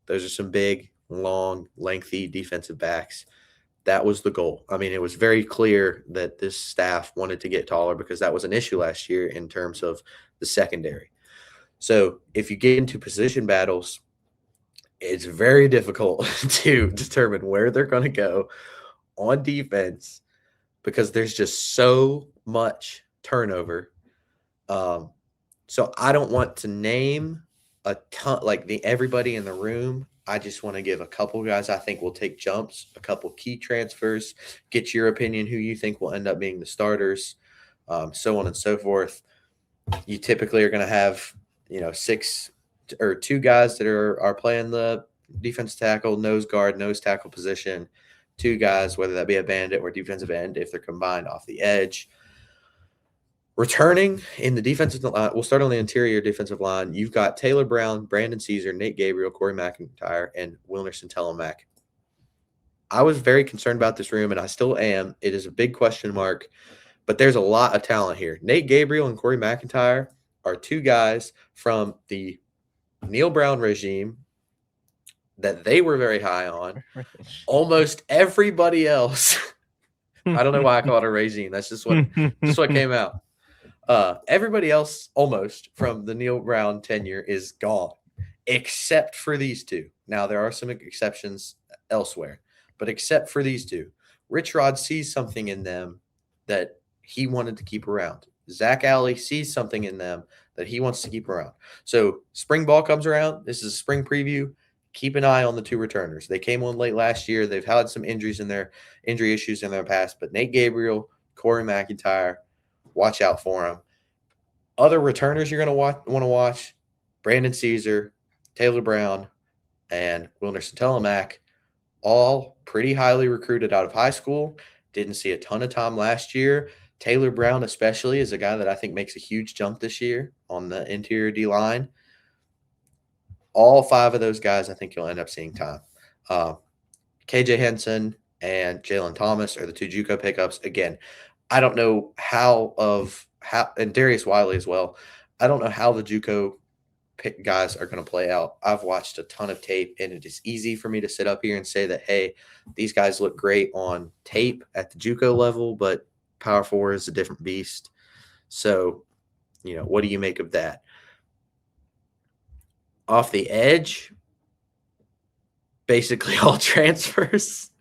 Those are some big, long, lengthy defensive backs. That was the goal. I mean, it was very clear that this staff wanted to get taller because that was an issue last year in terms of the secondary. So if you get into position battles, it's very difficult to determine where they're going to go on defense because there's just so much turnover. So I don't want to name a ton, like everybody in the room. I just want to give a couple guys I think will take jumps, a couple key transfers, get your opinion who you think will end up being the starters, so on and so forth. You typically are going to have, 6 or 2 guys that are playing the defense tackle, nose guard, nose tackle position, 2 guys, whether that be a bandit or defensive end, if they're combined off the edge. Returning in the defensive line, we'll start on the interior defensive line. You've got Taylor Brown, Brandon Caesar, Nate Gabriel, Corey McIntyre, and Wilner Centellamack. I was very concerned about this room, and I still am. It is a big question mark, but there's a lot of talent here. Nate Gabriel and Corey McIntyre are 2 guys from the Neil Brown regime that they were very high on. Almost everybody else, I don't know why I call it a regime. That's just what came out. Everybody else almost from the Neil Brown tenure is gone, except for these 2. Now, there are some exceptions elsewhere, but except for these 2, Rich Rod sees something in them that he wanted to keep around. Zach Alley sees something in them that he wants to keep around. So spring ball comes around. This is a spring preview. Keep an eye on the 2 returners. They came on late last year. They've had some injury issues in their past, but Nate Gabriel, Corey McIntyre, watch out for them. Other returners you're going to want to watch, Brandon Caesar, Taylor Brown, and Wilner Centellamack, all pretty highly recruited out of high school. Didn't see a ton of time last year. Taylor Brown especially is a guy that I think makes a huge jump this year on the interior D-line. All 5 of those guys I think you'll end up seeing time. KJ Henson and Jalen Thomas are the 2 JUCO pickups. Again, I don't know how and Darius Wiley as well. I don't know how the JUCO pick guys are going to play out. I've watched a ton of tape, and it is easy for me to sit up here and say that, hey, these guys look great on tape at the JUCO level, but Power 4 is a different beast. So, what do you make of that? Off the edge, basically all transfers.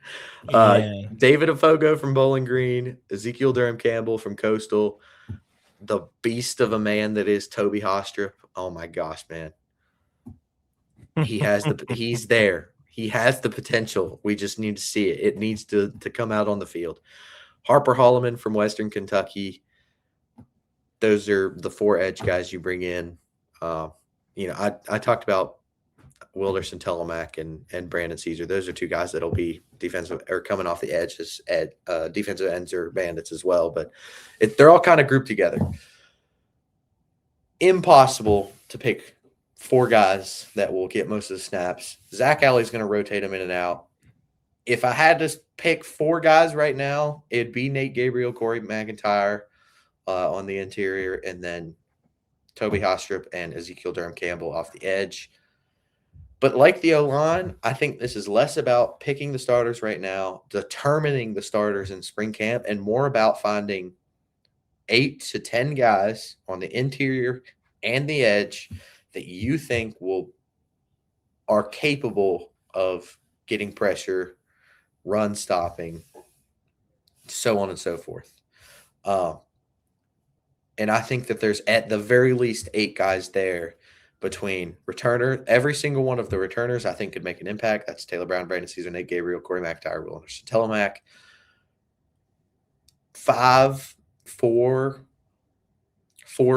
David Afogo from Bowling Green, Ezekiel Durham Campbell from Coastal, the beast of a man that is Toby Hostrip. Oh my gosh, man. He's there. He has the potential. We just need to see it. It needs to come out on the field. Harper Holloman from Western Kentucky. Those are the 4 edge guys you bring in. I talked about Wilner Centellamack and Brandon Caesar. Those are 2 guys that'll be defensive or coming off the edge as defensive ends or bandits as well. But they're all kind of grouped together. Impossible to pick 4 guys that will get most of the snaps. Zach Alley's going to rotate them in and out. If I had to pick 4 guys right now, it'd be Nate Gabriel, Corey McIntyre on the interior, and then Toby Hostrip and Ezekiel Durham Campbell off the edge. But like the O-line, I think this is less about picking the starters right now, determining the starters in spring camp, and more about finding 8 to 10 guys on the interior and the edge that you think are capable of getting pressure, run stopping, so on and so forth. And I think that there's at the very least 8 guys there between returner. Every single one of the returners I think could make an impact. That's Taylor Brown, Brandon Caesar, Nate Gabriel, Corey McIntyre, Wilner Centellamack. 4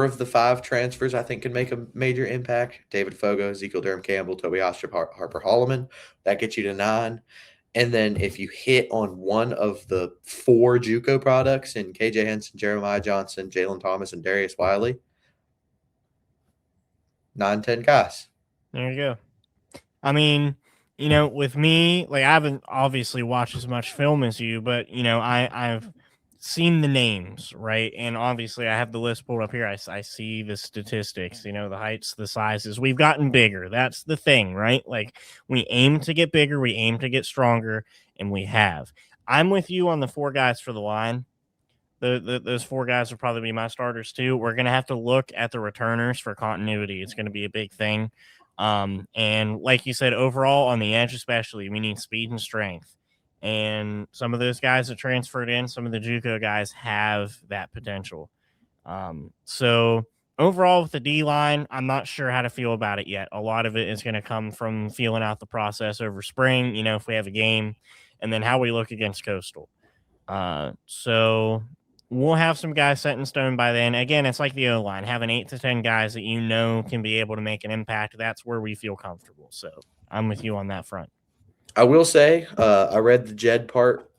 of the 5 transfers I think can make a major impact. David Fogo, Ezekiel Durham Campbell, Toby Hostrip, Harper Holloman. That gets you to 9. And then if you hit on one of the 4 JUCO products in KJ Henson, Jeremiah Johnson, Jalen Thomas, and Darius Wiley, 9, 10 guys. There you go. I mean, with me, like, I haven't obviously watched as much film as you, but, I've seen the names, right? And obviously I have the list pulled up here. I see the statistics, the heights, the sizes. We've gotten bigger. That's the thing, right? Like, we aim to get bigger, we aim to get stronger, and we have. I'm with you on the 4 guys for the line. Those 4 guys will probably be my starters too. We're going to have to look at the returners for continuity. It's going to be a big thing. And like you said, overall on the edge especially, we need speed and strength. And some of those guys that transferred in, some of the JUCO guys have that potential. So Overall, with the D line, I'm not sure how to feel about it yet. A lot of it is going to come from feeling out the process over spring, if we have a game, and then how we look against Coastal. So we'll have some guys set in stone by then. Again, it's like the O line, having 8 to 10 guys that can be able to make an impact. That's where we feel comfortable. So I'm with you on that front. I will say, I read the Jed part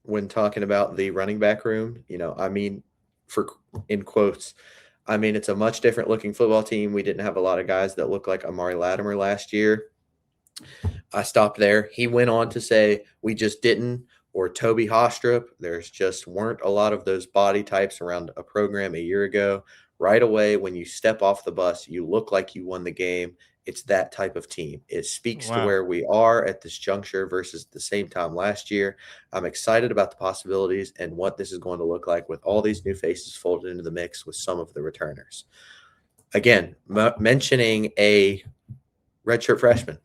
when talking about the running back room. In quotes, it's a much different looking football team. We didn't have a lot of guys that look like Amari Latimer last year. I stopped there. He went on to say, we just didn't, or Toby Hostrup. There's just weren't a lot of those body types around a program a year ago. Right away, when you step off the bus, you look like you won the game. It's that type of team. It speaks to where we are at this juncture versus the same time last year. I'm excited about the possibilities and what this is going to look like with all these new faces folded into the mix with some of the returners. Again, mentioning a redshirt freshman,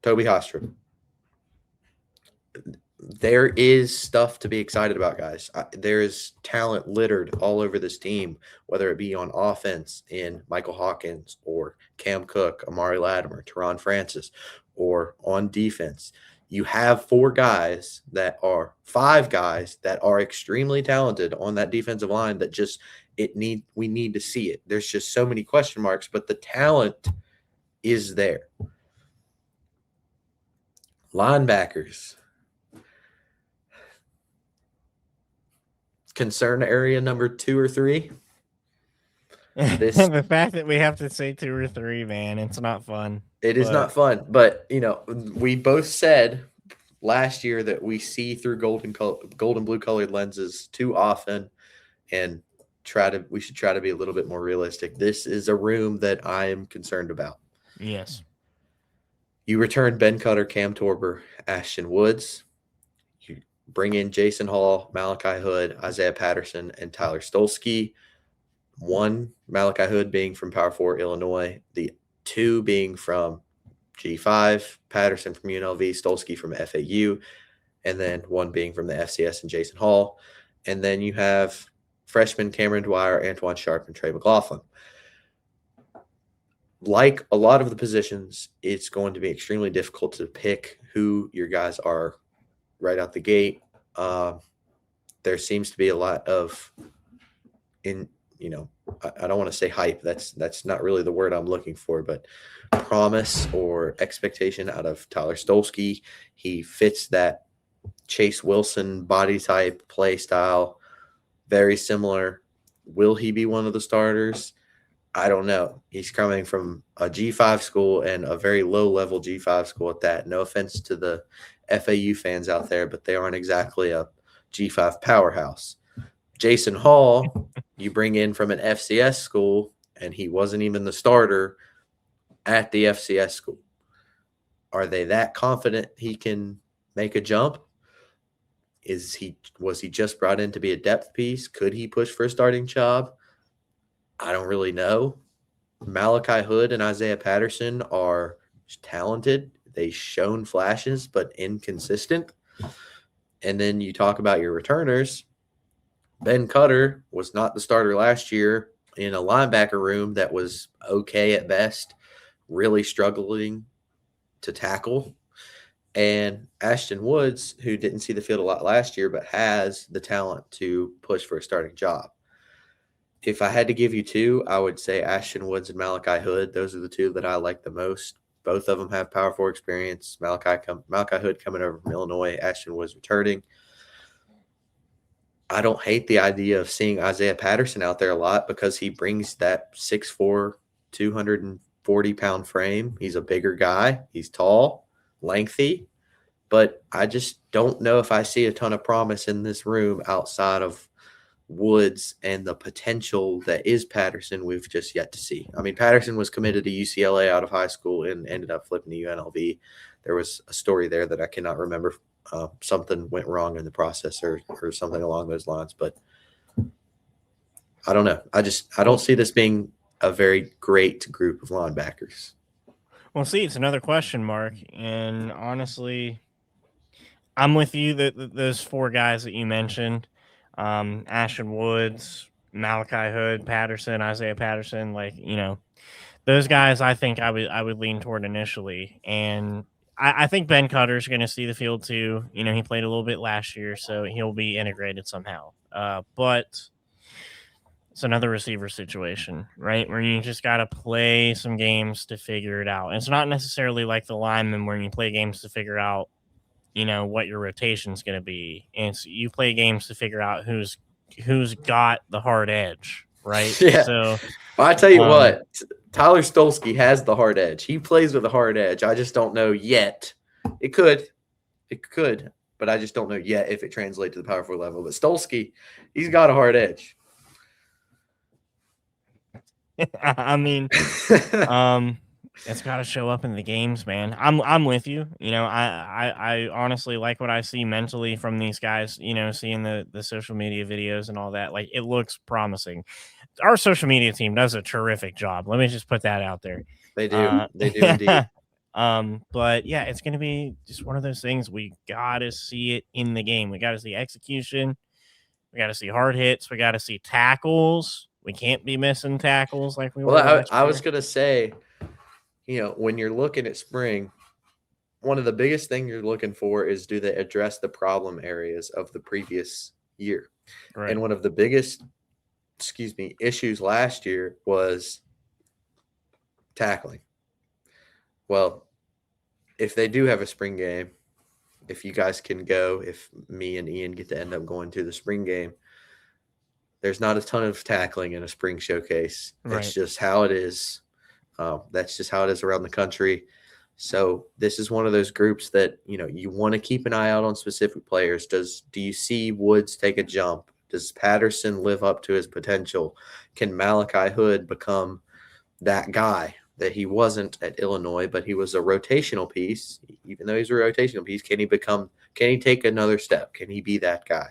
Toby Hostrup. There is stuff to be excited about, guys. There is talent littered all over this team, whether it be on offense in Michael Hawkins or Cam Cook, Amari Latimer, Teron Francis, or on defense. You have 5 guys that are extremely talented on that defensive line that we need to see it. There's just so many question marks, but the talent is there. Linebackers. Concern area number 2 or 3. The fact that we have to say 2 or 3, man, it's not fun. It is not fun, but we both said last year that we see through golden blue colored lenses too often, and we should try to be a little bit more realistic. This is a room that I am concerned about. Yes. You return Ben Cutter, Cam Torber, Ashton Woods. You bring in Jason Hall, Malachi Hood, Isaiah Patterson, and Tyler Stolsky. 1, Malachi Hood being from Power 4, Illinois. The 2 being from G5, Patterson from UNLV, Stolsky from FAU, and then 1 being from the FCS and Jason Hall. And then you have freshmen Cameron Dwyer, Antoine Sharp, and Trey McLaughlin. Like a lot of the positions, it's going to be extremely difficult to pick who your guys are right out the gate. There seems to be a lot of I don't want to say hype. That's not really the word I'm looking for, but promise or expectation out of Tyler Stolsky. He fits that Chase Wilson body type, play style, very similar. Will he be one of the starters? I don't know. He's coming from a G5 school and a very low-level G5 school at that. No offense to the FAU fans out there, but they aren't exactly a G5 powerhouse. Jason Hall, you bring in from an FCS school, and he wasn't even the starter at the FCS school. Are they that confident he can make a jump? Was he just brought in to be a depth piece? Could he push for a starting job? I don't really know. Malachi Hood and Isaiah Patterson are talented. They've shown flashes, but inconsistent. And then you talk about your returners. Ben Cutter was not the starter last year in a linebacker room that was okay at best, really struggling to tackle. And Ashton Woods, who didn't see the field a lot last year, but has the talent to push for a starting job. If I had to give you 2, I would say Ashton Woods and Malachi Hood. Those are the 2 that I like the most. Both of them have Power 4 experience. Malachi Hood coming over from Illinois, Ashton Woods returning. I don't hate the idea of seeing Isaiah Patterson out there a lot because he brings that 6'4", 240-pound frame. He's a bigger guy. He's tall, lengthy. But I just don't know if I see a ton of promise in this room outside of Woods and the potential that is Patterson we've just yet to see. I mean, Patterson was committed to UCLA out of high school and ended up flipping to UNLV. There was a story there that I cannot remember. Something went wrong in the process or something along those lines. But I don't know. I don't see this being a very great group of linebackers. Well, see, it's another question mark. And honestly, I'm with you that those 4 guys that you mentioned, Ashton Woods, Malachi Hood, Patterson, Isaiah Patterson, like, those guys I think I would lean toward initially. And I think Ben Cutter's gonna see the field too. He played a little bit last year, so he'll be integrated somehow. But it's another receiver situation, right? Where you just got to play some games to figure it out. It's not necessarily like the lineman where you play games to figure out, what your rotation is going to be. And you play games to figure out who's got the hard edge, right? Yeah. So I tell you what, Tyler Stolsky has the hard edge. He plays with a hard edge. I just don't know yet. It could, but I just don't know yet if it translates to the Power 4 level. But Stolsky, he's got a hard edge. I mean, it's got to show up in the games, man. I'm with you. I honestly like what I see mentally from these guys. Seeing the social media videos and all that. Like, it looks promising. Our social media team does a terrific job. Let me just put that out there. They do. They do indeed. But yeah, it's gonna be just one of those things. We gotta see it in the game. We gotta see execution. We gotta see hard hits. We gotta see tackles. We can't be missing tackles like we were. I was gonna say, when you're looking at spring, one of the biggest things you're looking for is, do they address the problem areas of the previous year? Right. And one of the biggest, issues last year was tackling. Well, if they do have a spring game, if you guys can go, if me and Ian get to end up going to the spring game, there's not a ton of tackling in a spring showcase. Right. It's just how it is. That's just how it is around the country. So this is one of those groups that, you want to keep an eye out on specific players. Do you see Woods take a jump? Does Patterson live up to his potential? Can Malachi Hood become that guy that he wasn't at Illinois, but he was a rotational piece? Even though he's a rotational piece, can he take another step? Can he be that guy?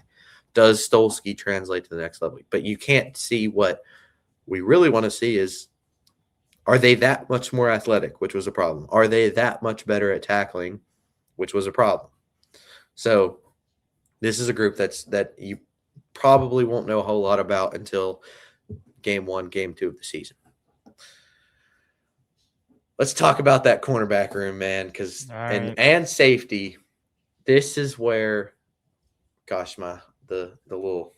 Does Stolsky translate to the next level? But you can't see what we really want to see is, are they that much more athletic, which was a problem? Are they that much better at tackling, which was a problem? So this is a group that you probably won't know a whole lot about until game 1, game 2 of the season. Let's talk about that cornerback room, man, and safety. This is where, gosh, the little,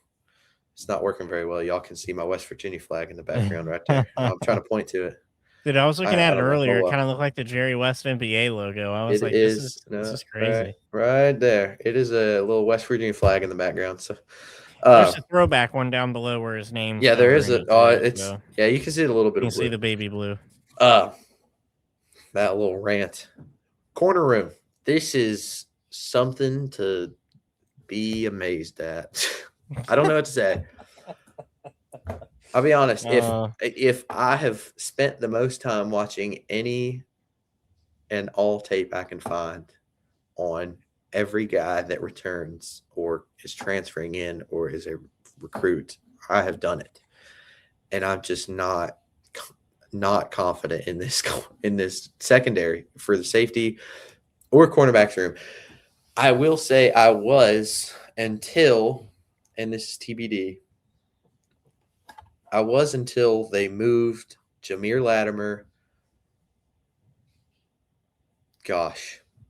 it's not working very well. Y'all can see my West Virginia flag in the background right there. I'm trying to point to it. Dude, I was looking at it earlier. It kind of looked like the Jerry West NBA logo. I was this is crazy. Right there. It is a little West Virginia flag in the background. So there's a throwback one down below where his name. Yeah, there is you can see it a little bit. You can see the baby blue. That little rant. Corner room. This is something to be amazed at. I don't know what to say. I'll be honest. If I have spent the most time watching any and all tape I can find on every guy that returns or is transferring in or is a recruit, I have done it, and I'm just not confident in this secondary for the safety or cornerbacks room. I will say I was until, and this is TBD, I was until they moved Jameer Latimer,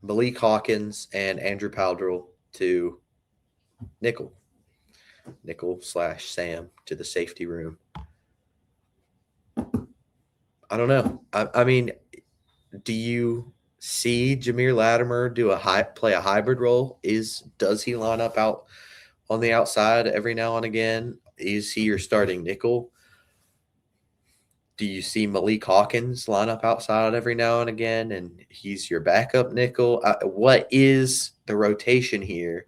Malik Hawkins, and Andrew Powdrell to nickel / Sam to the safety room. I don't know. I mean, do you see Jameer Latimer play a hybrid role? Does he line up out on the outside every now and again? Is he your starting nickel? Do you see Malik Hawkins line up outside every now and again, and he's your backup nickel? What is the rotation here?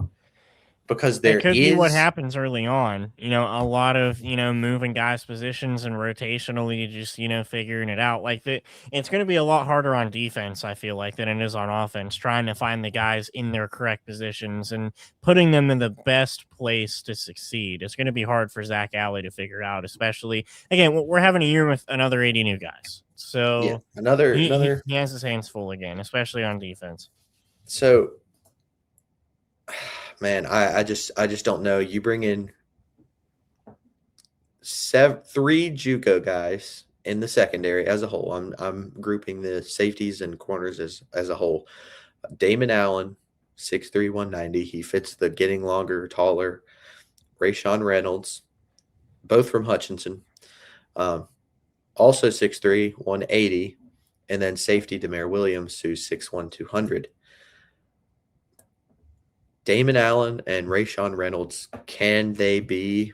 Because it could be what happens early on. A lot of moving guys' positions and rotationally just figuring it out. Like it's going to be a lot harder on defense, I feel like, than it is on offense. Trying to find the guys in their correct positions and putting them in the best place to succeed. It's going to be hard for Zach Alley to figure out, especially again. We're having a year with another 80 new guys, so yeah, another he has his hands full again, especially on defense. So. Man, I just don't know. You bring in three JUCO guys in the secondary as a whole. I'm grouping the safeties and corners as a whole. Damon Allen, 6'3", 190. He fits the getting longer, taller. Rayshawn Reynolds, both from Hutchinson. Also 6'3", 180. And then safety Demare Williams, who's 6'1", 200. Damon Allen and Rayshawn Reynolds, can they be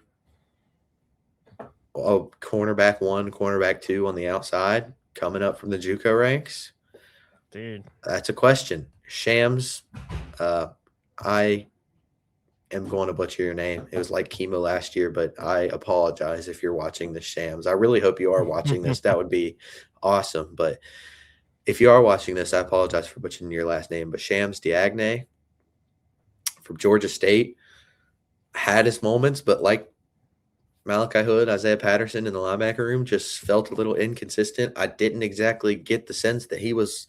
cornerback 1, cornerback 2 on the outside coming up from the JUCO ranks? Dude, that's a question. Shams, I am going to butcher your name. It was like chemo last year, but I apologize if you're watching this, Shams. I really hope you are watching this. That would be awesome. But if you are watching this, I apologize for butchering your last name. But Shams Diagne from Georgia State had his moments, but like Malachi Hood, Isaiah Patterson in the linebacker room, just felt a little inconsistent. I didn't exactly get the sense that he was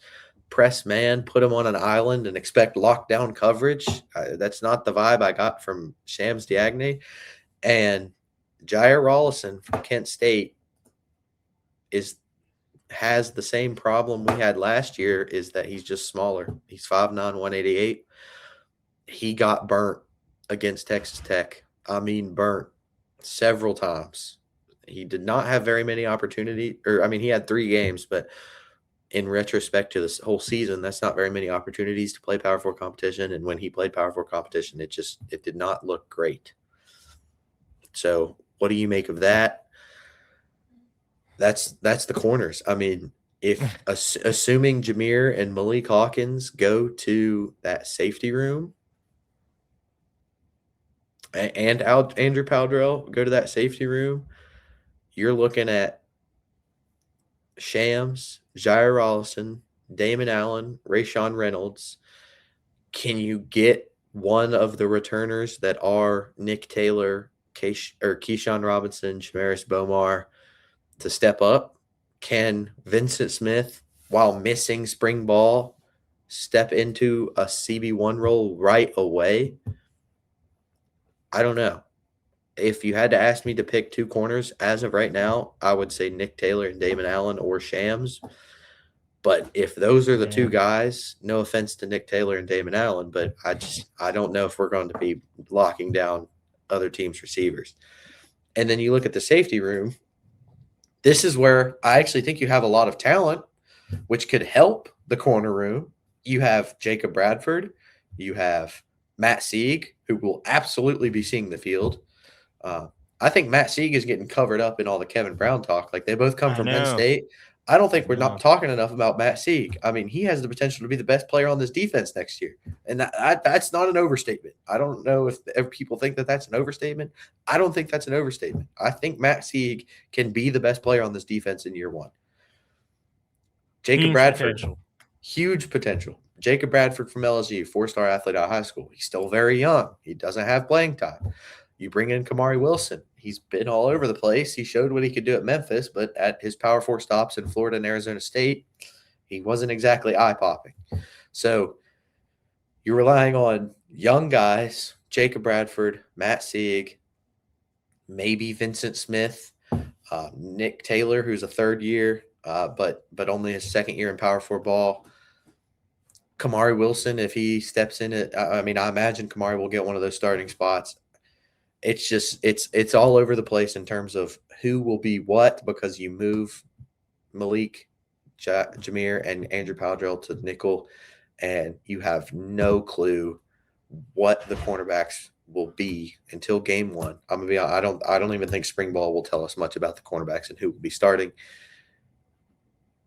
press man, put him on an island and expect lockdown coverage. That's not the vibe I got from Shams Diagne. And Jair Rollison from Kent State has the same problem we had last year, is that he's just smaller. He's 5'9", 188. He got burnt against Texas Tech. I mean, burnt several times. He did not have very many opportunities. He had 3 games, but in retrospect to this whole season, that's not very many opportunities to play Power 4 competition. And when he played Power 4 competition, it did not look great. So what do you make of that? That's the corners. I mean, if assuming Jameer and Malik Hawkins go to that safety room, and Andrew Powdrell go to that safety room, you're looking at Shams, Jair Rollison, Damon Allen, Rayshawn Reynolds. Can you get one of the returners that are Nick Taylor, Keyshawn Robinson, Shamaris Bomar to step up? Can Vincent Smith, while missing spring ball, step into a CB1 role right away? I don't know. If you had to ask me to pick 2 corners as of right now, I would say Nick Taylor and Damon Allen or Shams. But if those are the 2 guys, no offense to Nick Taylor and Damon Allen, but I don't know if we're going to be locking down other teams' receivers. And then you look at the safety room. This is where I actually think you have a lot of talent, which could help the corner room. You have Jacob Bradford. You have Matt Sieg, who will absolutely be seeing the field. I think Matt Sieg is getting covered up in all the Kevin Brown talk. Like, they both come from Penn State. I don't think we're not talking enough about Matt Sieg. I mean, he has the potential to be the best player on this defense next year. And that's not an overstatement. I don't know if people think that that's an overstatement. I don't think that's an overstatement. I think Matt Sieg can be the best player on this defense in year 1. Jacob Bradford, huge potential. Jacob Bradford from LSU, 4-star athlete out of high school. He's still very young. He doesn't have playing time. You bring in Kamari Wilson. He's been all over the place. He showed what he could do at Memphis, but at his Power 4 stops in Florida and Arizona State, he wasn't exactly eye-popping. So you're relying on young guys, Jacob Bradford, Matt Sieg, maybe Vincent Smith, Nick Taylor, who's a 3rd year, but only his 2nd year in Power 4 ball. Kamari Wilson, if he steps in it, I imagine Kamari will get one of those starting spots. It's just it's all over the place in terms of who will be what, because you move Malik, Jameer, and Andrew Powdrell to nickel, and you have no clue what the cornerbacks will be until game 1. I'm gonna be honest, I don't even think spring ball will tell us much about the cornerbacks and who will be starting.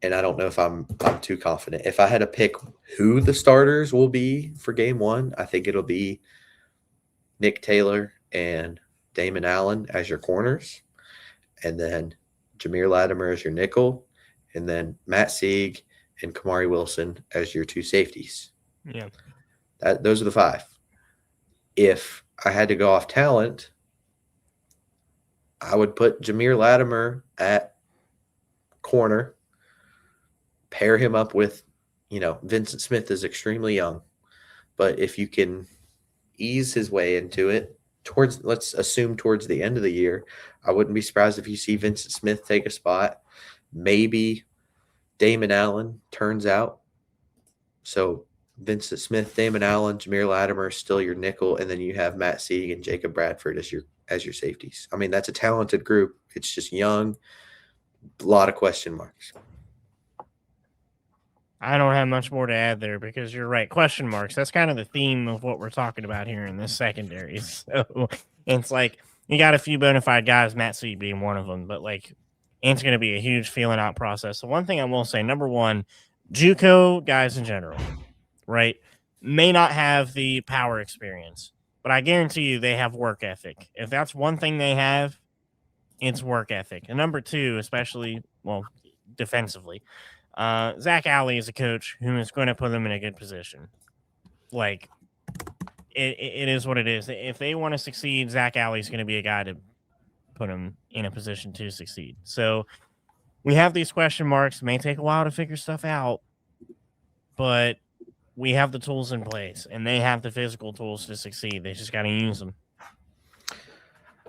And I don't know if I'm too confident. If I had to pick who the starters will be for game 1, I think it'll be Nick Taylor and Damon Allen as your corners, and then Jameer Latimer as your nickel, and then Matt Sieg and Kamari Wilson as your 2 safeties. Yeah. Those are the 5. If I had to go off talent, I would put Jameer Latimer at corner, pair him up with, Vincent Smith is extremely young, but if you can ease his way into it, let's assume towards the end of the year, I wouldn't be surprised if you see Vincent Smith take a spot. Maybe Damon Allen turns out. So Vincent Smith, Damon Allen, Jameer Latimer still your nickel, and then you have Matt Sieg and Jacob Bradford as your safeties. I mean, that's a talented group. It's just young, a lot of question marks. I don't have much more to add there because you're right. Question marks. That's kind of the theme of what we're talking about here in this secondary. So it's like you got a few bona fide guys, Matt Sieg being one of them, but like it's going to be a huge feeling out process. So one thing I will say, number one, JUCO guys in general, right, may not have the power experience, but I guarantee you they have work ethic. If that's one thing they have, it's work ethic. And number two, especially, well, defensively, Zach Alley is a coach who is going to put them in a good position. Like, it is what it is. If they want to succeed, Zach Alley is going to be a guy to put them in a position to succeed. So we have these question marks. It may take a while to figure stuff out, but we have the tools in place, and they have the physical tools to succeed. They just got to use them.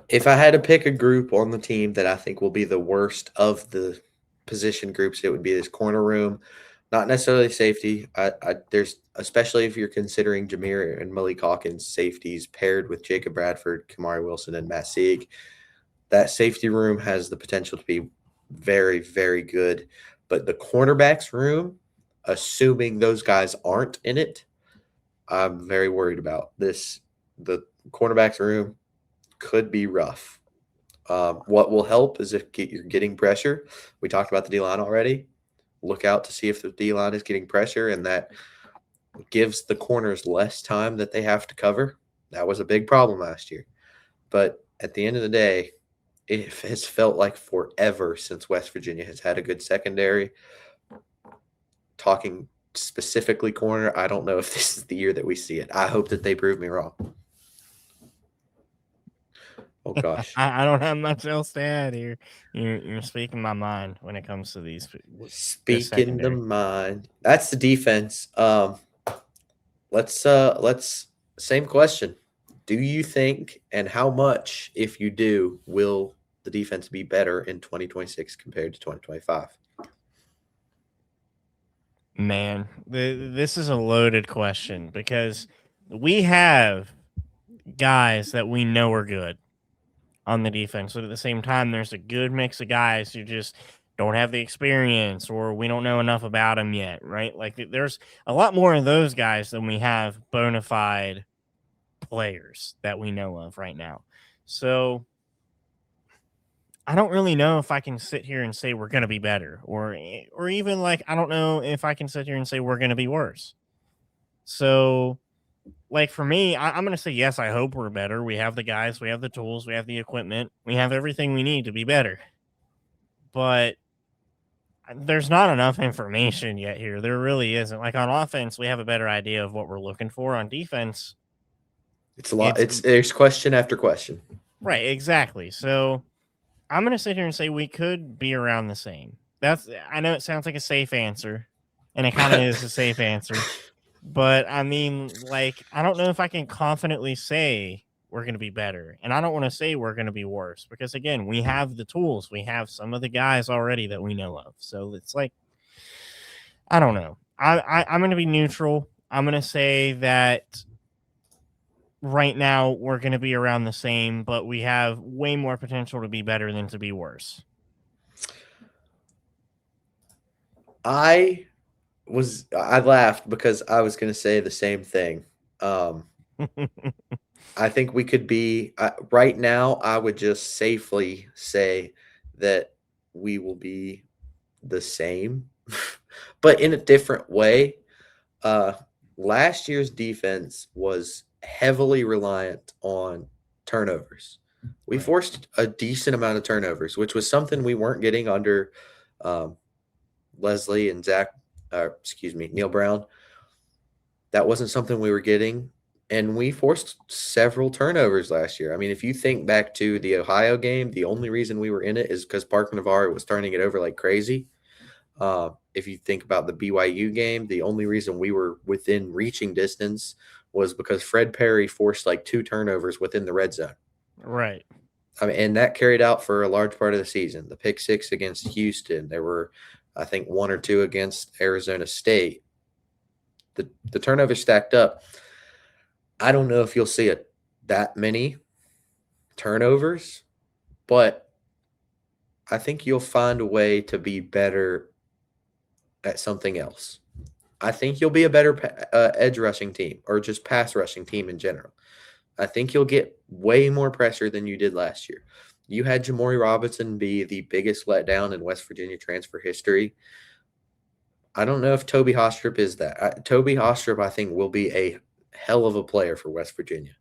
If I had to pick a group on the team that I think will be the worst of the position groups, it would be this corner room, not necessarily safety. There's, especially if you're considering Jameer and Malik Hawkins safeties paired with Jacob Bradford, Kamari Wilson, and Matt Sieg. That safety room has the potential to be very, very good. But the cornerbacks room, assuming those guys aren't in it, I'm very worried about this. The cornerbacks room could be rough. What will help is if you're getting pressure. We talked about the D-line already. Look out to see if the D-line is getting pressure, and that gives the corners less time that they have to cover. That was a big problem last year. But at the end of the day, it has felt like forever since West Virginia has had a good secondary. Talking specifically corner, I don't know if this is the year that we see it. I hope that they prove me wrong. Oh, gosh. I don't have much else to add here. You're speaking my mind when it comes to these. Speaking the mind. That's the defense. Let's same question. Do you think, and how much, if you do, will the defense be better in 2026 compared to 2025? Man, this is a loaded question because we have guys that we know are good on the defense, but at the same time, there's a good mix of guys who just don't have the experience or we don't know enough about them yet, right? Like there's a lot more of those guys than we have bona fide players that we know of right now. So I don't really know if I can sit here and say we're going to be better or even like, I don't know if I can sit here and say we're going to be worse. So like for me, I'm going to say, yes, I hope we're better. We have the guys, we have the tools, we have the equipment, we have everything we need to be better. But there's not enough information yet here. There really isn't. Like on offense, we have a better idea of what we're looking for. On defense, it's a lot. There's question after question. Right, exactly. So I'm going to sit here and say we could be around the same. I know it sounds like a safe answer, and it kind of is a safe answer. But I mean, like, I don't know if I can confidently say we're going to be better. And I don't want to say we're going to be worse because, again, we have the tools. We have some of the guys already that we know of. So it's like, I don't know. I'm going to be neutral. I'm going to say that right now we're going to be around the same, but we have way more potential to be better than to be worse. I laughed because I was going to say the same thing. I think we could be right now. I would just safely say that we will be the same, but in a different way. Last year's defense was heavily reliant on turnovers. We forced a decent amount of turnovers, which was something we weren't getting under Leslie and Neil Brown. That wasn't something we were getting, and we forced several turnovers last year. I mean, if you think back to the Ohio game, the only reason we were in it is because Parker Navarro was turning it over like crazy. If you think about the BYU game, the only reason we were within reaching distance was because Fred Perry forced like 2 turnovers within the red zone. Right. I mean, and that carried out for a large part of the season. The pick 6 against Houston, there were, I think, 1 or 2 against Arizona State. The turnovers stacked up. I don't know if you'll see that many turnovers, but I think you'll find a way to be better at something else. I think you'll be a better edge rushing team, or just pass rushing team in general. I think you'll get way more pressure than you did last year. You had Jamori Robinson be the biggest letdown in West Virginia transfer history. I don't know if Toby Hostrip is that. Toby Hostrip, I think, will be a hell of a player for West Virginia.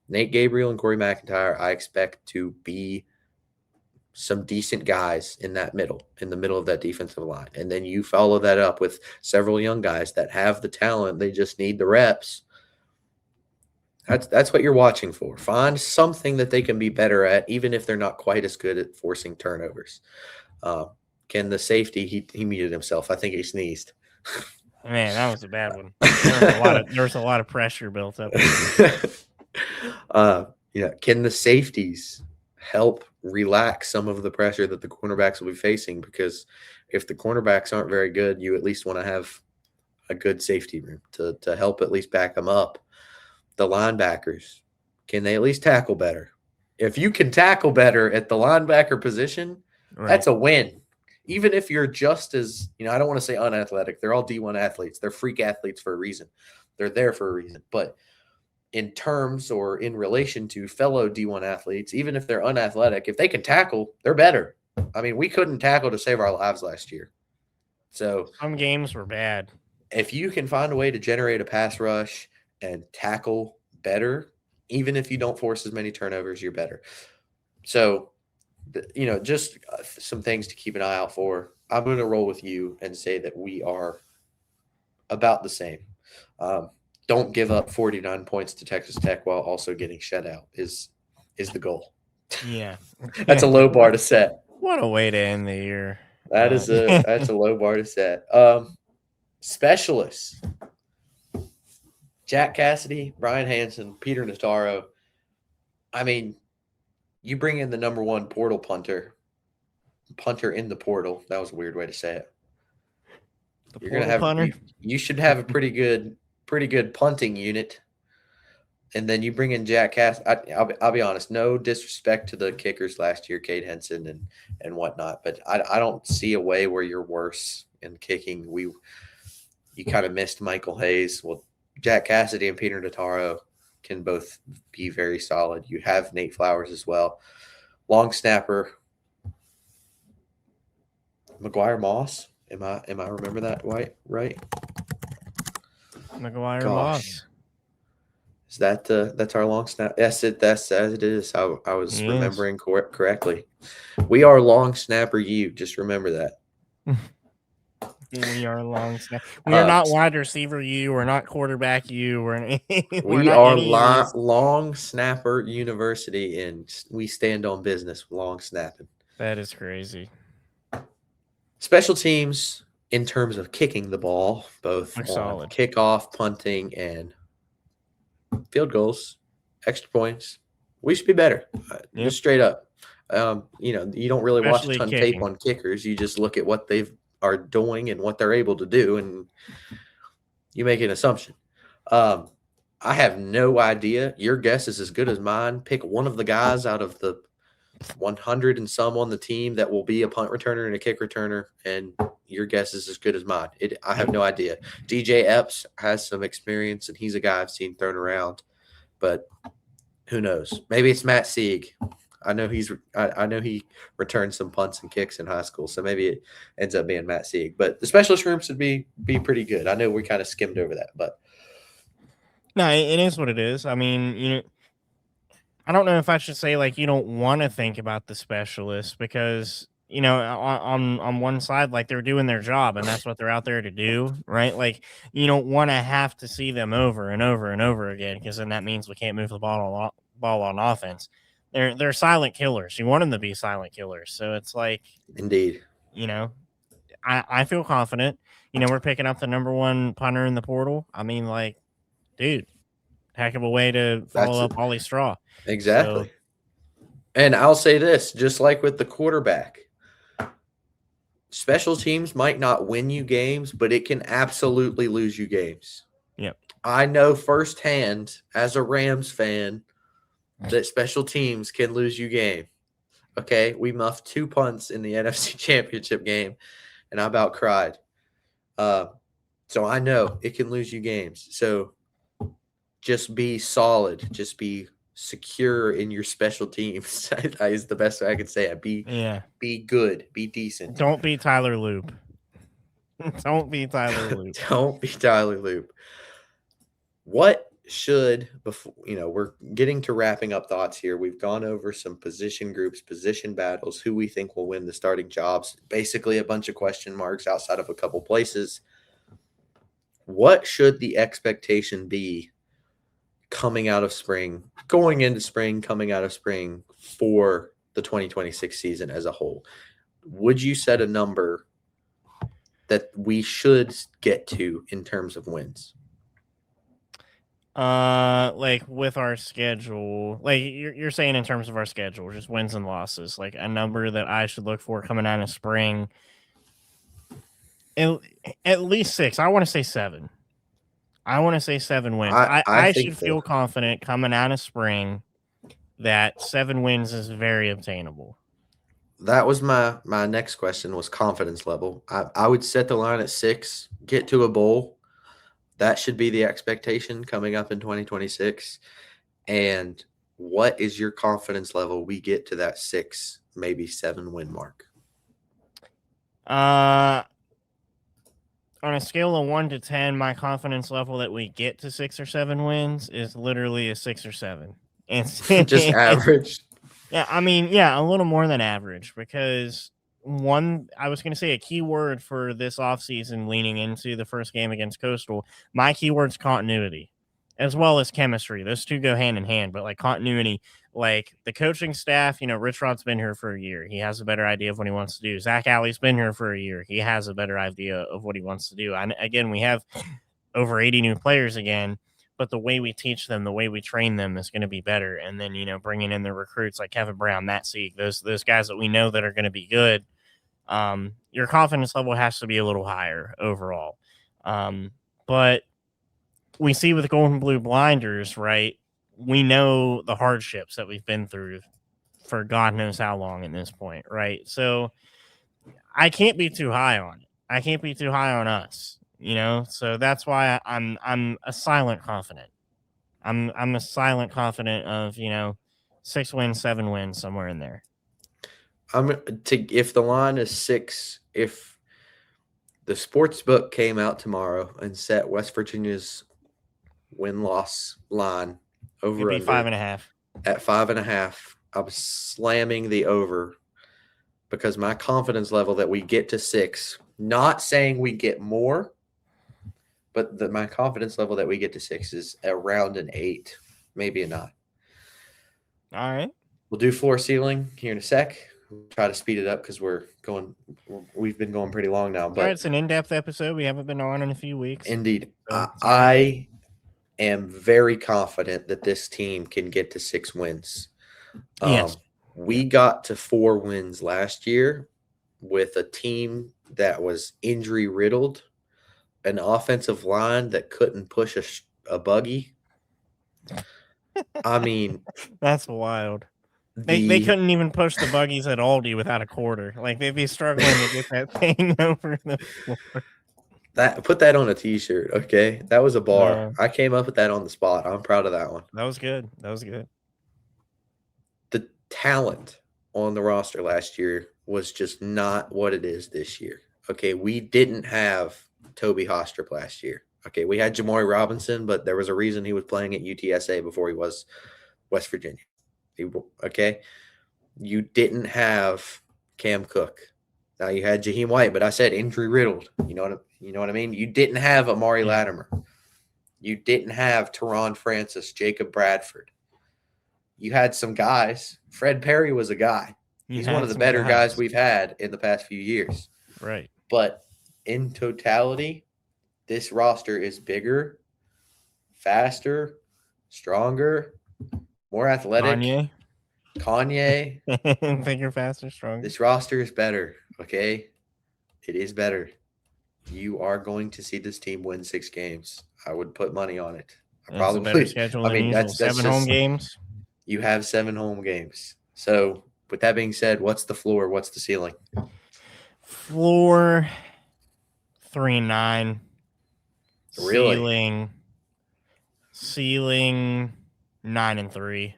Nate Gabriel and Corey McIntyre, I expect to be some decent guys in the middle of that defensive line. And then you follow that up with several young guys that have the talent. They just need the reps. That's what you're watching for. Find something that they can be better at, even if they're not quite as good at forcing turnovers. Can the safety, he muted himself. I think he sneezed. Man, that was a bad one. There was a lot of pressure built up. Can the safeties help relax some of the pressure that the cornerbacks will be facing? Because if the cornerbacks aren't very good, you at least want to have a good safety room to help at least back them up. The linebackers, can they at least tackle better? If you can tackle better at the linebacker position, Right. That's a win. Even if you're just as, I don't want to say unathletic. They're all D1 athletes. They're freak athletes for a reason. They're there for a reason. But in terms or in relation to fellow D1 athletes, even if they're unathletic, if they can tackle, they're better. I mean, we couldn't tackle to save our lives last year. So some games were bad. If you can find a way to generate a pass rush and tackle better, even if you don't force as many turnovers, you're better. So, just some things to keep an eye out for. I'm going to roll with you and say that we are about the same. Don't give up 49 points to Texas Tech while also getting shut out is the goal. Yeah. That's a low bar to set. What a way to end the year. That's a low bar to set. Specialists. Jack Cassidy, Brian Hansen, Peter Notaro. I mean, you bring in the number 1 portal punter in the portal. That was a weird way to say it. You're going to have you should have a pretty good punting unit. And then you bring in Jack Cassidy. I'll be honest, no disrespect to the kickers last year, Cade Henson and whatnot, but I don't see a way where you're worse in kicking. You kind of missed Michael Hayes. Well, Jack Cassidy and Peter Notaro can both be very solid. You have Nate Flowers as well. Long snapper, McGuire Moss. Am I remember that right? McGuire Moss. Is that that's our long snap? Yes, that's as it is. I was remembering correctly. We are long snapper. You just remember that. We are long snapper. We are not wide receiver. We're not quarterback. We are long snapper university, and we stand on business with long snapping. That is crazy. Special teams in terms of kicking the ball, both on solid. Kickoff, punting, and field goals, extra points. We should be better. Just straight up. You don't really watch a ton of tape on kickers. You just look at what they are doing and what they're able to do, and you make an assumption. I have no idea. Your guess is as good as mine. Pick one of the guys out of the 100 and some on the team that will be a punt returner and a kick returner, and your guess is as good as mine. I have no idea. DJ Epps has some experience, and he's a guy I've seen thrown around, but who knows? Maybe it's Matt Sieg. I know he returned some punts and kicks in high school, so maybe it ends up being Matt Sieg. But the specialist room should be pretty good. I know we kind of skimmed over that, but no, it is what it is. I mean, I don't know if I should say you don't want to think about the specialists because on one side they're doing their job and that's what they're out there to do, right? You don't want to have to see them over and over and over again because then that means we can't move the ball on offense. They're silent killers. You want them to be silent killers. So it's indeed. I feel confident. We're picking up the number 1 punter in the portal. I mean, dude, Heck of a way to follow up Ollie Straw. Exactly. So, and I'll say this, just like with the quarterback, special teams might not win you games, but it can absolutely lose you games. yep. I know firsthand as a Rams fan that special teams can lose you game. Okay, we muffed 2 punts in the NFC Championship game, and I about cried. So I know it can lose you games. So just be solid. Just be secure in your special teams. Is the best way I could say it. Be good. Be decent. Don't be Tyler Loop. Don't be Tyler Loop. Don't be Tyler Loop. What should, before we're getting to wrapping up thoughts here. We've gone over some position groups, position battles, who we think will win the starting jobs. Basically, a bunch of question marks outside of a couple places. What should the expectation be coming out of spring, going into spring, coming out of spring for the 2026 season as a whole? Would you set a number that we should get to in terms of wins? Like with our schedule, like you're saying in terms of our schedule, just wins and losses, like a number that I should look for coming out of spring. At least 6. I want to say 7. I want to say 7 wins. I should feel confident coming out of spring that 7 wins is very obtainable. That was my next question, was confidence level. I would set the line at 6, get to a bowl. That should be the expectation coming up in 2026. And what is your confidence level we get to that 6, maybe 7 win mark? On a scale of 1 to 10, my confidence level that we get to 6 or 7 wins is literally a 6 or 7. It's just average. Yeah, I mean, yeah, a little more than average, because I was going to say a key word for this offseason leaning into the first game against Coastal. My keyword's continuity, as well as chemistry. Those two go hand in hand, but like continuity, like the coaching staff, Rich Rod's been here for a year. He has a better idea of what he wants to do. Zach Alley's been here for a year. He has a better idea of what he wants to do. And again, we have over 80 new players again, but the way we teach them, the way we train them is going to be better. And then, bringing in the recruits like Kevin Brown, Matt Sieg, those guys that we know that are going to be good. Your confidence level has to be a little higher overall. But we see with Golden Blue Blinders, right? We know the hardships that we've been through for God knows how long at this point, right? So I can't be too high on it. I can't be too high on us, So that's why I'm a silent confident. I'm a silent confident of 6 wins, 7 wins, somewhere in there. If the line is 6, if the sports book came out tomorrow and set West Virginia's win-loss line over, it'd be 5.5. At 5.5, I'm slamming the over, because my confidence level that we get to 6, not saying we get more, but my confidence level that we get to 6 is around an 8, maybe a 9. All right. We'll do floor ceiling here in a sec. We'll try to speed it up because we've been going pretty long now. But it's an in-depth episode. We haven't been on in a few weeks. Indeed. I am very confident that this team can get to 6 wins. Yes. We got to 4 wins last year with a team that was injury riddled, an offensive line that couldn't push a buggy. I mean, that's wild. They couldn't even push the buggies at Aldi without a quarter. Like, they'd be struggling to get that thing over the floor. Put that on a t-shirt, okay? That was a bar. I came up with that on the spot. I'm proud of that one. That was good. The talent on the roster last year was just not what it is this year. Okay, we didn't have Toby Hostrip last year. Okay, we had Jamari Robinson, but there was a reason he was playing at UTSA before he was West Virginia. Okay, you didn't have Cam Cook. Now you had Jaheim White, but I said injury riddled. You know what I mean? You didn't have Amari Latimer. You didn't have Teron Francis, Jacob Bradford. You had some guys. Fred Perry was a guy. He's one of the better guys we've had in the past few years. Right. But in totality, this roster is bigger, faster, stronger, more athletic. Kanye, Kanye. bigger, faster, stronger. This roster is better, okay? It is better. You are going to see this team win 6 games. I would put money on it. It's a better schedule than usual. 7 home games. You have 7 home games. So, with that being said, what's the floor? What's the ceiling? Floor 3-9. Really? Ceiling 9-3.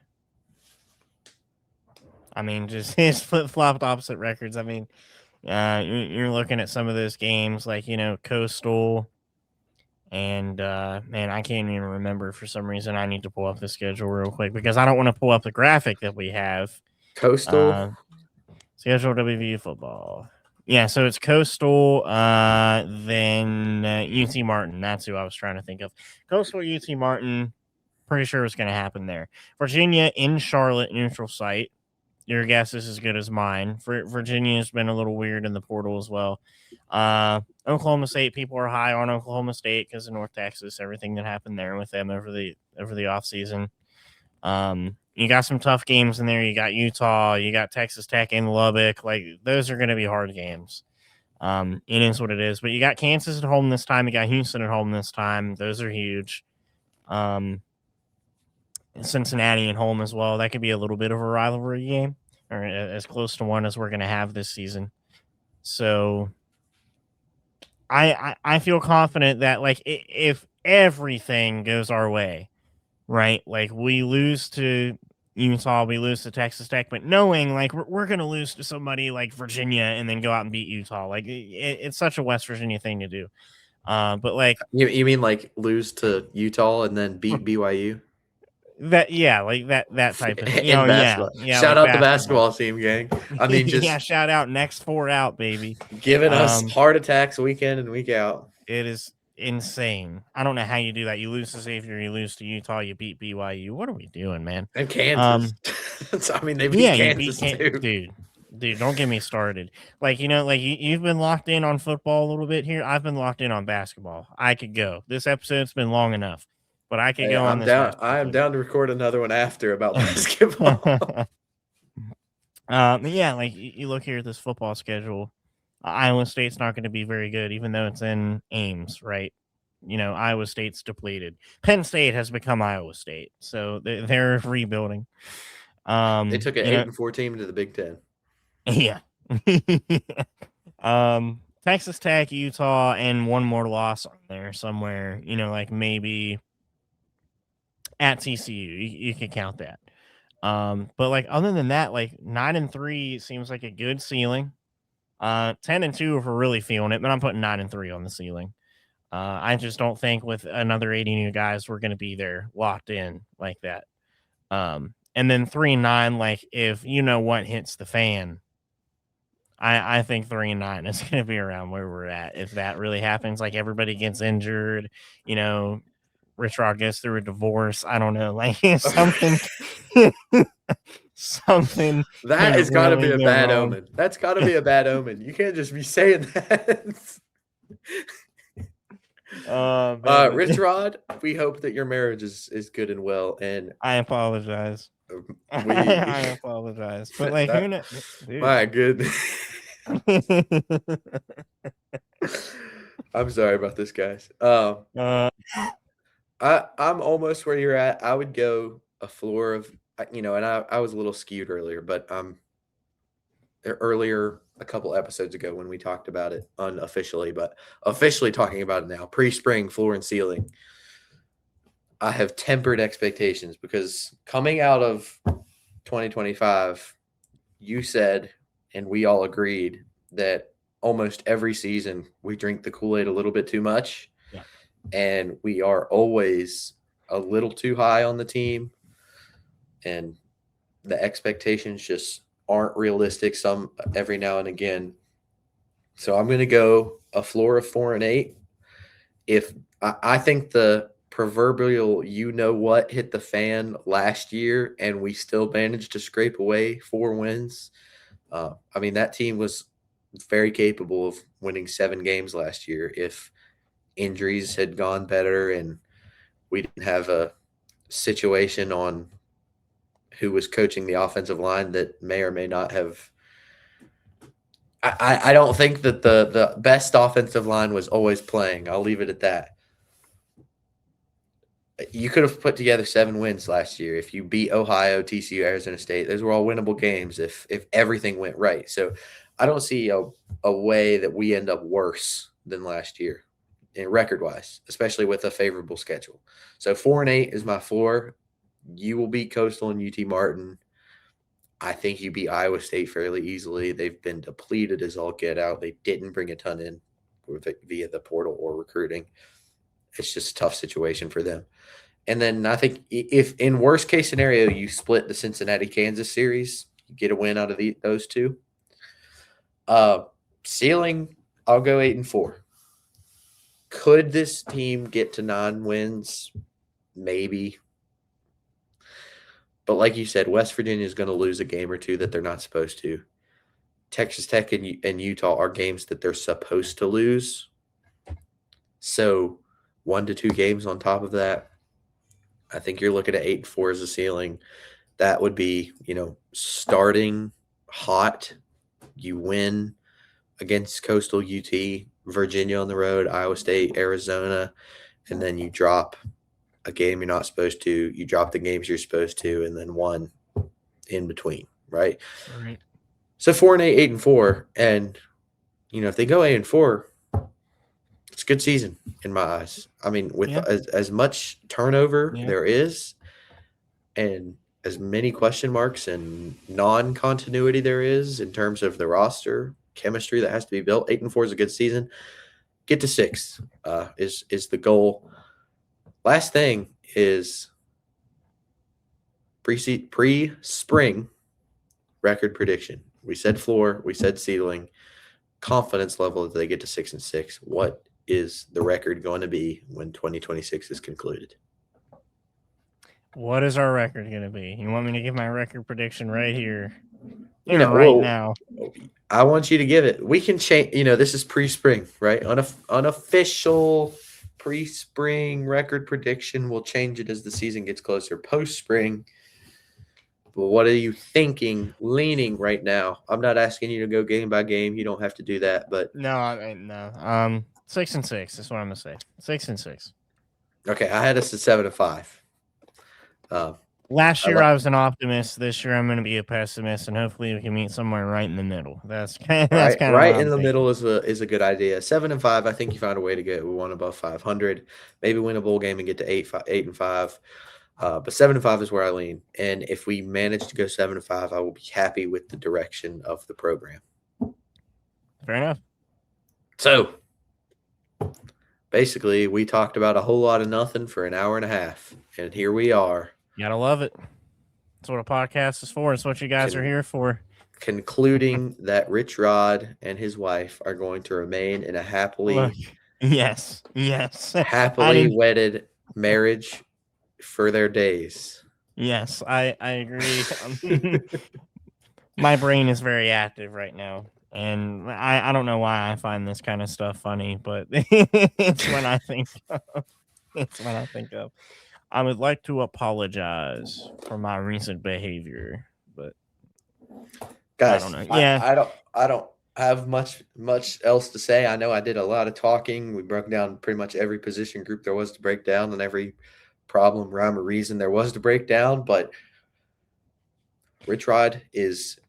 I mean, just his flip-flopped opposite records. I mean, you're looking at some of those games like, Coastal. And, man, I can't even remember for some reason. I need to pull up the schedule real quick because I don't want to pull up the graphic that we have. Coastal? Schedule WVU football. Yeah, so it's Coastal, then UT Martin. That's who I was trying to think of. Coastal, UT Martin, pretty sure it's going to happen there. Virginia in Charlotte, neutral site. Your guess is as good as mine. Virginia has been a little weird in the portal as well. Oklahoma State, people are high on Oklahoma State because of North Texas, everything that happened there with them over the offseason. You got some tough games in there. You got Utah, you got Texas Tech and Lubbock. Like, those are going to be hard games. It is what it is. But you got Kansas at home this time. You got Houston at home this time. Those are huge. Cincinnati at home as well. That could be a little bit of a rivalry game, or as close to one as we're going to have this season. So I feel confident that, like, if everything goes our way, right? Like, we lose to Utah, we lose to Texas Tech, but knowing, like, we're going to lose to somebody like Virginia and then go out and beat Utah. Like, it's such a West Virginia thing to do. But, like... You mean, like, lose to Utah and then beat BYU? Like that type of thing. Yeah. Shout like out the basketball team, gang. I mean, just shout out next 4 out, baby. Giving us heart attacks week in and week out. It is insane. I don't know how you do that. You lose to Xavier, you lose to Utah, you beat BYU. What are we doing, man? And Kansas. I mean, they beat Kansas too. Dude, don't get me started. Like, you've been locked in on football a little bit here. I've been locked in on basketball. I could go. This episode's been long enough. But I could go on this. I am down to record another one after about basketball. Yeah, like, you look here at this football schedule. Iowa State's not going to be very good, even though it's in Ames, right? Iowa State's depleted. Penn State has become Iowa State, so they're rebuilding. They took an 8-4 team to the Big Ten. Yeah. Texas Tech, Utah, and one more loss on there somewhere. Like maybe at TCU, you can count that. But, like, other than that, like, 9-3 seems like a good ceiling. 10-2 if we're really feeling it, but I'm putting 9-3 on the ceiling. I just don't think with another 80 new guys we're going to be there locked in like that. And then 3-9, like, if what hits the fan, I think 3-9 is going to be around where we're at. If that really happens, like, everybody gets injured, Rich Rod goes through a divorce. I don't know, like, something. Something that has got to be a bad omen. That's got to be a bad omen. You can't just be saying that. Rich Rod, we hope that your marriage is good and well. And I apologize. I apologize, but, like, who knows? My goodness. I'm sorry about this, guys. I'm almost where you're at. I would go a floor of, and I was a little skewed earlier, but earlier a couple episodes ago when we talked about it unofficially, but officially talking about it now, pre-spring floor and ceiling. I have tempered expectations because coming out of 2025, you said, and we all agreed that almost every season we drink the Kool-Aid a little bit too much. Yeah. And we are always a little too high on the team. And the expectations just aren't realistic every now and again. So I'm going to go a floor of 4-8. If I think the proverbial what hit the fan last year and we still managed to scrape away 4 wins. I mean, that team was very capable of winning 7 games last year if injuries had gone better and we didn't have a situation on who was coaching the offensive line that may or may not have. I don't think that the best offensive line was always playing. I'll leave it at that. You could have put together 7 wins last year if you beat Ohio, TCU, Arizona State. Those were all winnable games if everything went right. So I don't see a way that we end up worse than last year in record-wise, especially with a favorable schedule. So 4-8 is my floor. You will beat Coastal and UT Martin. I think you beat Iowa State fairly easily. They've been depleted as all get out. They didn't bring a ton in via the portal or recruiting. It's just a tough situation for them. And then I think if in worst case scenario you split the Cincinnati-Kansas series, you get a win out of those two. Ceiling, I'll go 8-4. Could this team get to 9 wins? Maybe. But like you said, West Virginia is going to lose a game or two that they're not supposed to. Texas Tech and Utah are games that they're supposed to lose. So 1 to 2 games on top of that. I think you're looking at 8-4 as a ceiling. That would be, starting hot. You win against Coastal, UT, Virginia on the road, Iowa State, Arizona, and then you drop a game you're not supposed to. You drop the games you're supposed to, and then 1 in between, right? Right. So 4-8, 8-4, and if they go 8-4, it's a good season in my eyes. I mean, with as much turnover there is, and as many question marks and non-continuity there is in terms of the roster chemistry that has to be built, 8-4 is a good season. Get to 6 is the goal. Last thing is pre-spring record prediction. We said floor, we said ceiling, confidence level that they get to 6-6. What is the record going to be when 2026 is concluded? What is our record going to be? You want me to give my record prediction right here? Now. I want you to give it. We can change. This is pre-spring, right? Unofficial pre-spring record prediction. We'll change it as the season gets closer. Post-spring. But what are you thinking, leaning right now? I'm not asking you to go game by game. You don't have to do that. But no. 6-6 is what I'm gonna say. 6-6. Okay, I had us at 7-5. Last year I was an optimist. This year I'm going to be a pessimist, and hopefully we can meet somewhere right in the middle. That's kind of right in the middle is a good idea. 7-5. I think you found a way to get one above 500. Maybe win a bowl game and get to 8-5. But 7-5 is where I lean. And if we manage to go 7-5, I will be happy with the direction of the program. Fair enough. So basically, we talked about a whole lot of nothing for an hour and a half, and here we are. You gotta love it. That's what a podcast is for. It's what you guys are here for. Concluding that Rich Rod and his wife are going to remain in a happily wedded marriage for their days. Yes, I agree. My brain is very active right now. And I don't know why I find this kind of stuff funny, but it's when I think of. I would like to apologize for my recent behavior, but guys, I don't know. Yeah, I don't have much else to say. I know I did a lot of talking. We broke down pretty much every position group there was to break down and every problem, rhyme, or reason there was to break down. But Rich Rod is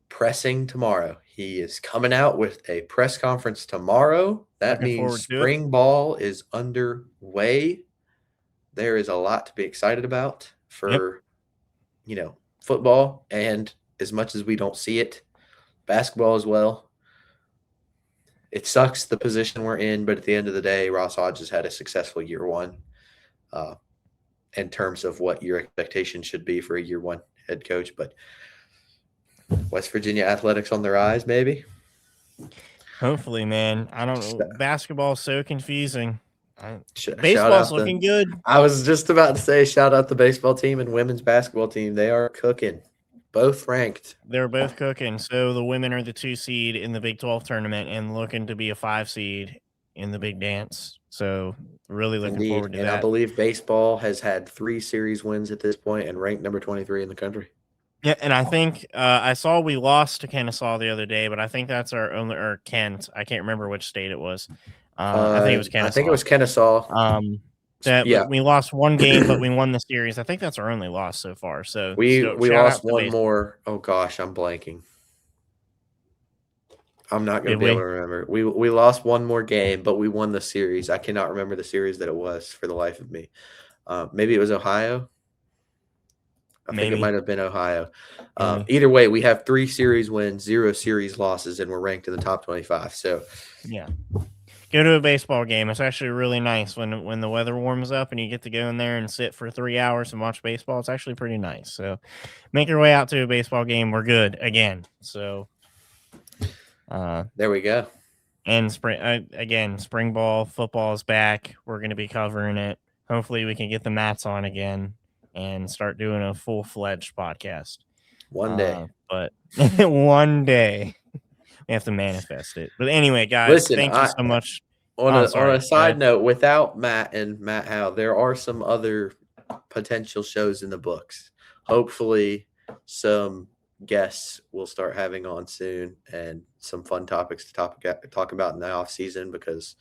pressing tomorrow. He is coming out with a press conference tomorrow. That means spring ball is underway. There is a lot to be excited about for, football, and as much as we don't see it, basketball as well. It sucks the position we're in, but at the end of the day, Ross Hodges had a successful year one in terms of what your expectations should be for a year one head coach. But West Virginia athletics on the rise, maybe? Hopefully, man. I don't know. Basketball's so confusing. Baseball's looking good. I was just about to say, shout out the baseball team and women's basketball team. They are cooking. Both ranked. They're both cooking. So the women are the 2 seed in the Big 12 tournament and looking to be a 5 seed in the big dance. So really looking Indeed. forward to And I that. believe baseball has had 3 series wins at this point and ranked number 23 in the country. Yeah, and I think I saw we lost to Kennesaw the other day, but I think that's our only, or Kent. I can't remember which state it was. I think it was Kennesaw. I think it was Kennesaw. That Yeah. we lost one game, but we won the series. I think that's our only loss so far. So We shout lost out to one baseball. more. Oh gosh, I'm blanking. I'm not going Did to be able we? to remember. We lost one more game, but we won the series. I cannot remember the series that it was for the life of me. Maybe it was Ohio. I think Maybe. it might have been Ohio. Maybe. Either way, we have 3 series wins, 0 series losses, and we're ranked in the top 25. So Yeah. Go to a baseball game. It's actually really nice when the weather warms up and you get to go in there and sit for 3 hours and watch baseball. It's actually pretty nice. So make your way out to a baseball game. We're good again. So there we go. and spring ball football is back. We're going to be covering it. Hopefully we can get the mats on again and start doing a full-fledged podcast. One day. But one day we have to manifest it. But anyway, guys, Listen, thank you so much. On sorry. a side note, without Matt and Matt Howe, there are some other potential shows in the books. Hopefully, some guests we'll start having on soon and some fun topics to talk about in the off season, because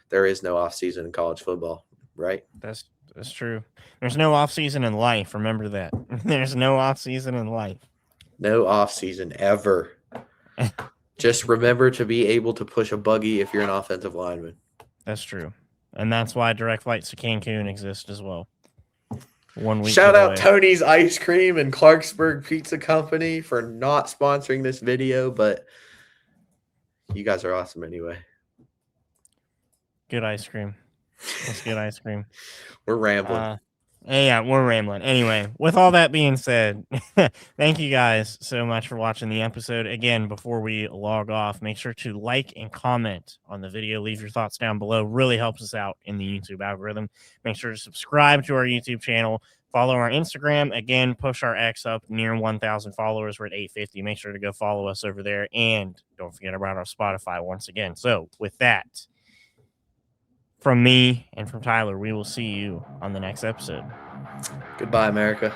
there is no off season in college football, right? That's true. There's no off season in life. Remember that. There's no off season in life. No off season ever. Just remember to be able to push a buggy if you're an offensive lineman. That's true. And that's why direct flights to Cancun exist as well. 1 week. Shout out Tony's Ice Cream and Clarksburg Pizza Company for not sponsoring this video, but you guys are awesome anyway. Good ice cream. That's good ice cream. We're rambling. Yeah, we're rambling. Anyway, with all that being said, thank you guys so much for watching the episode. Again, before we log off, make sure to like and comment on the video. Leave your thoughts down below. Really helps us out in the YouTube algorithm. Make sure to subscribe to our YouTube channel. Follow our Instagram. Again, push our X up near 1,000 followers. We're at 850. Make sure to go follow us over there. And don't forget about our Spotify once again. So with that, from me and from Tyler, we will see you on the next episode. Goodbye, America.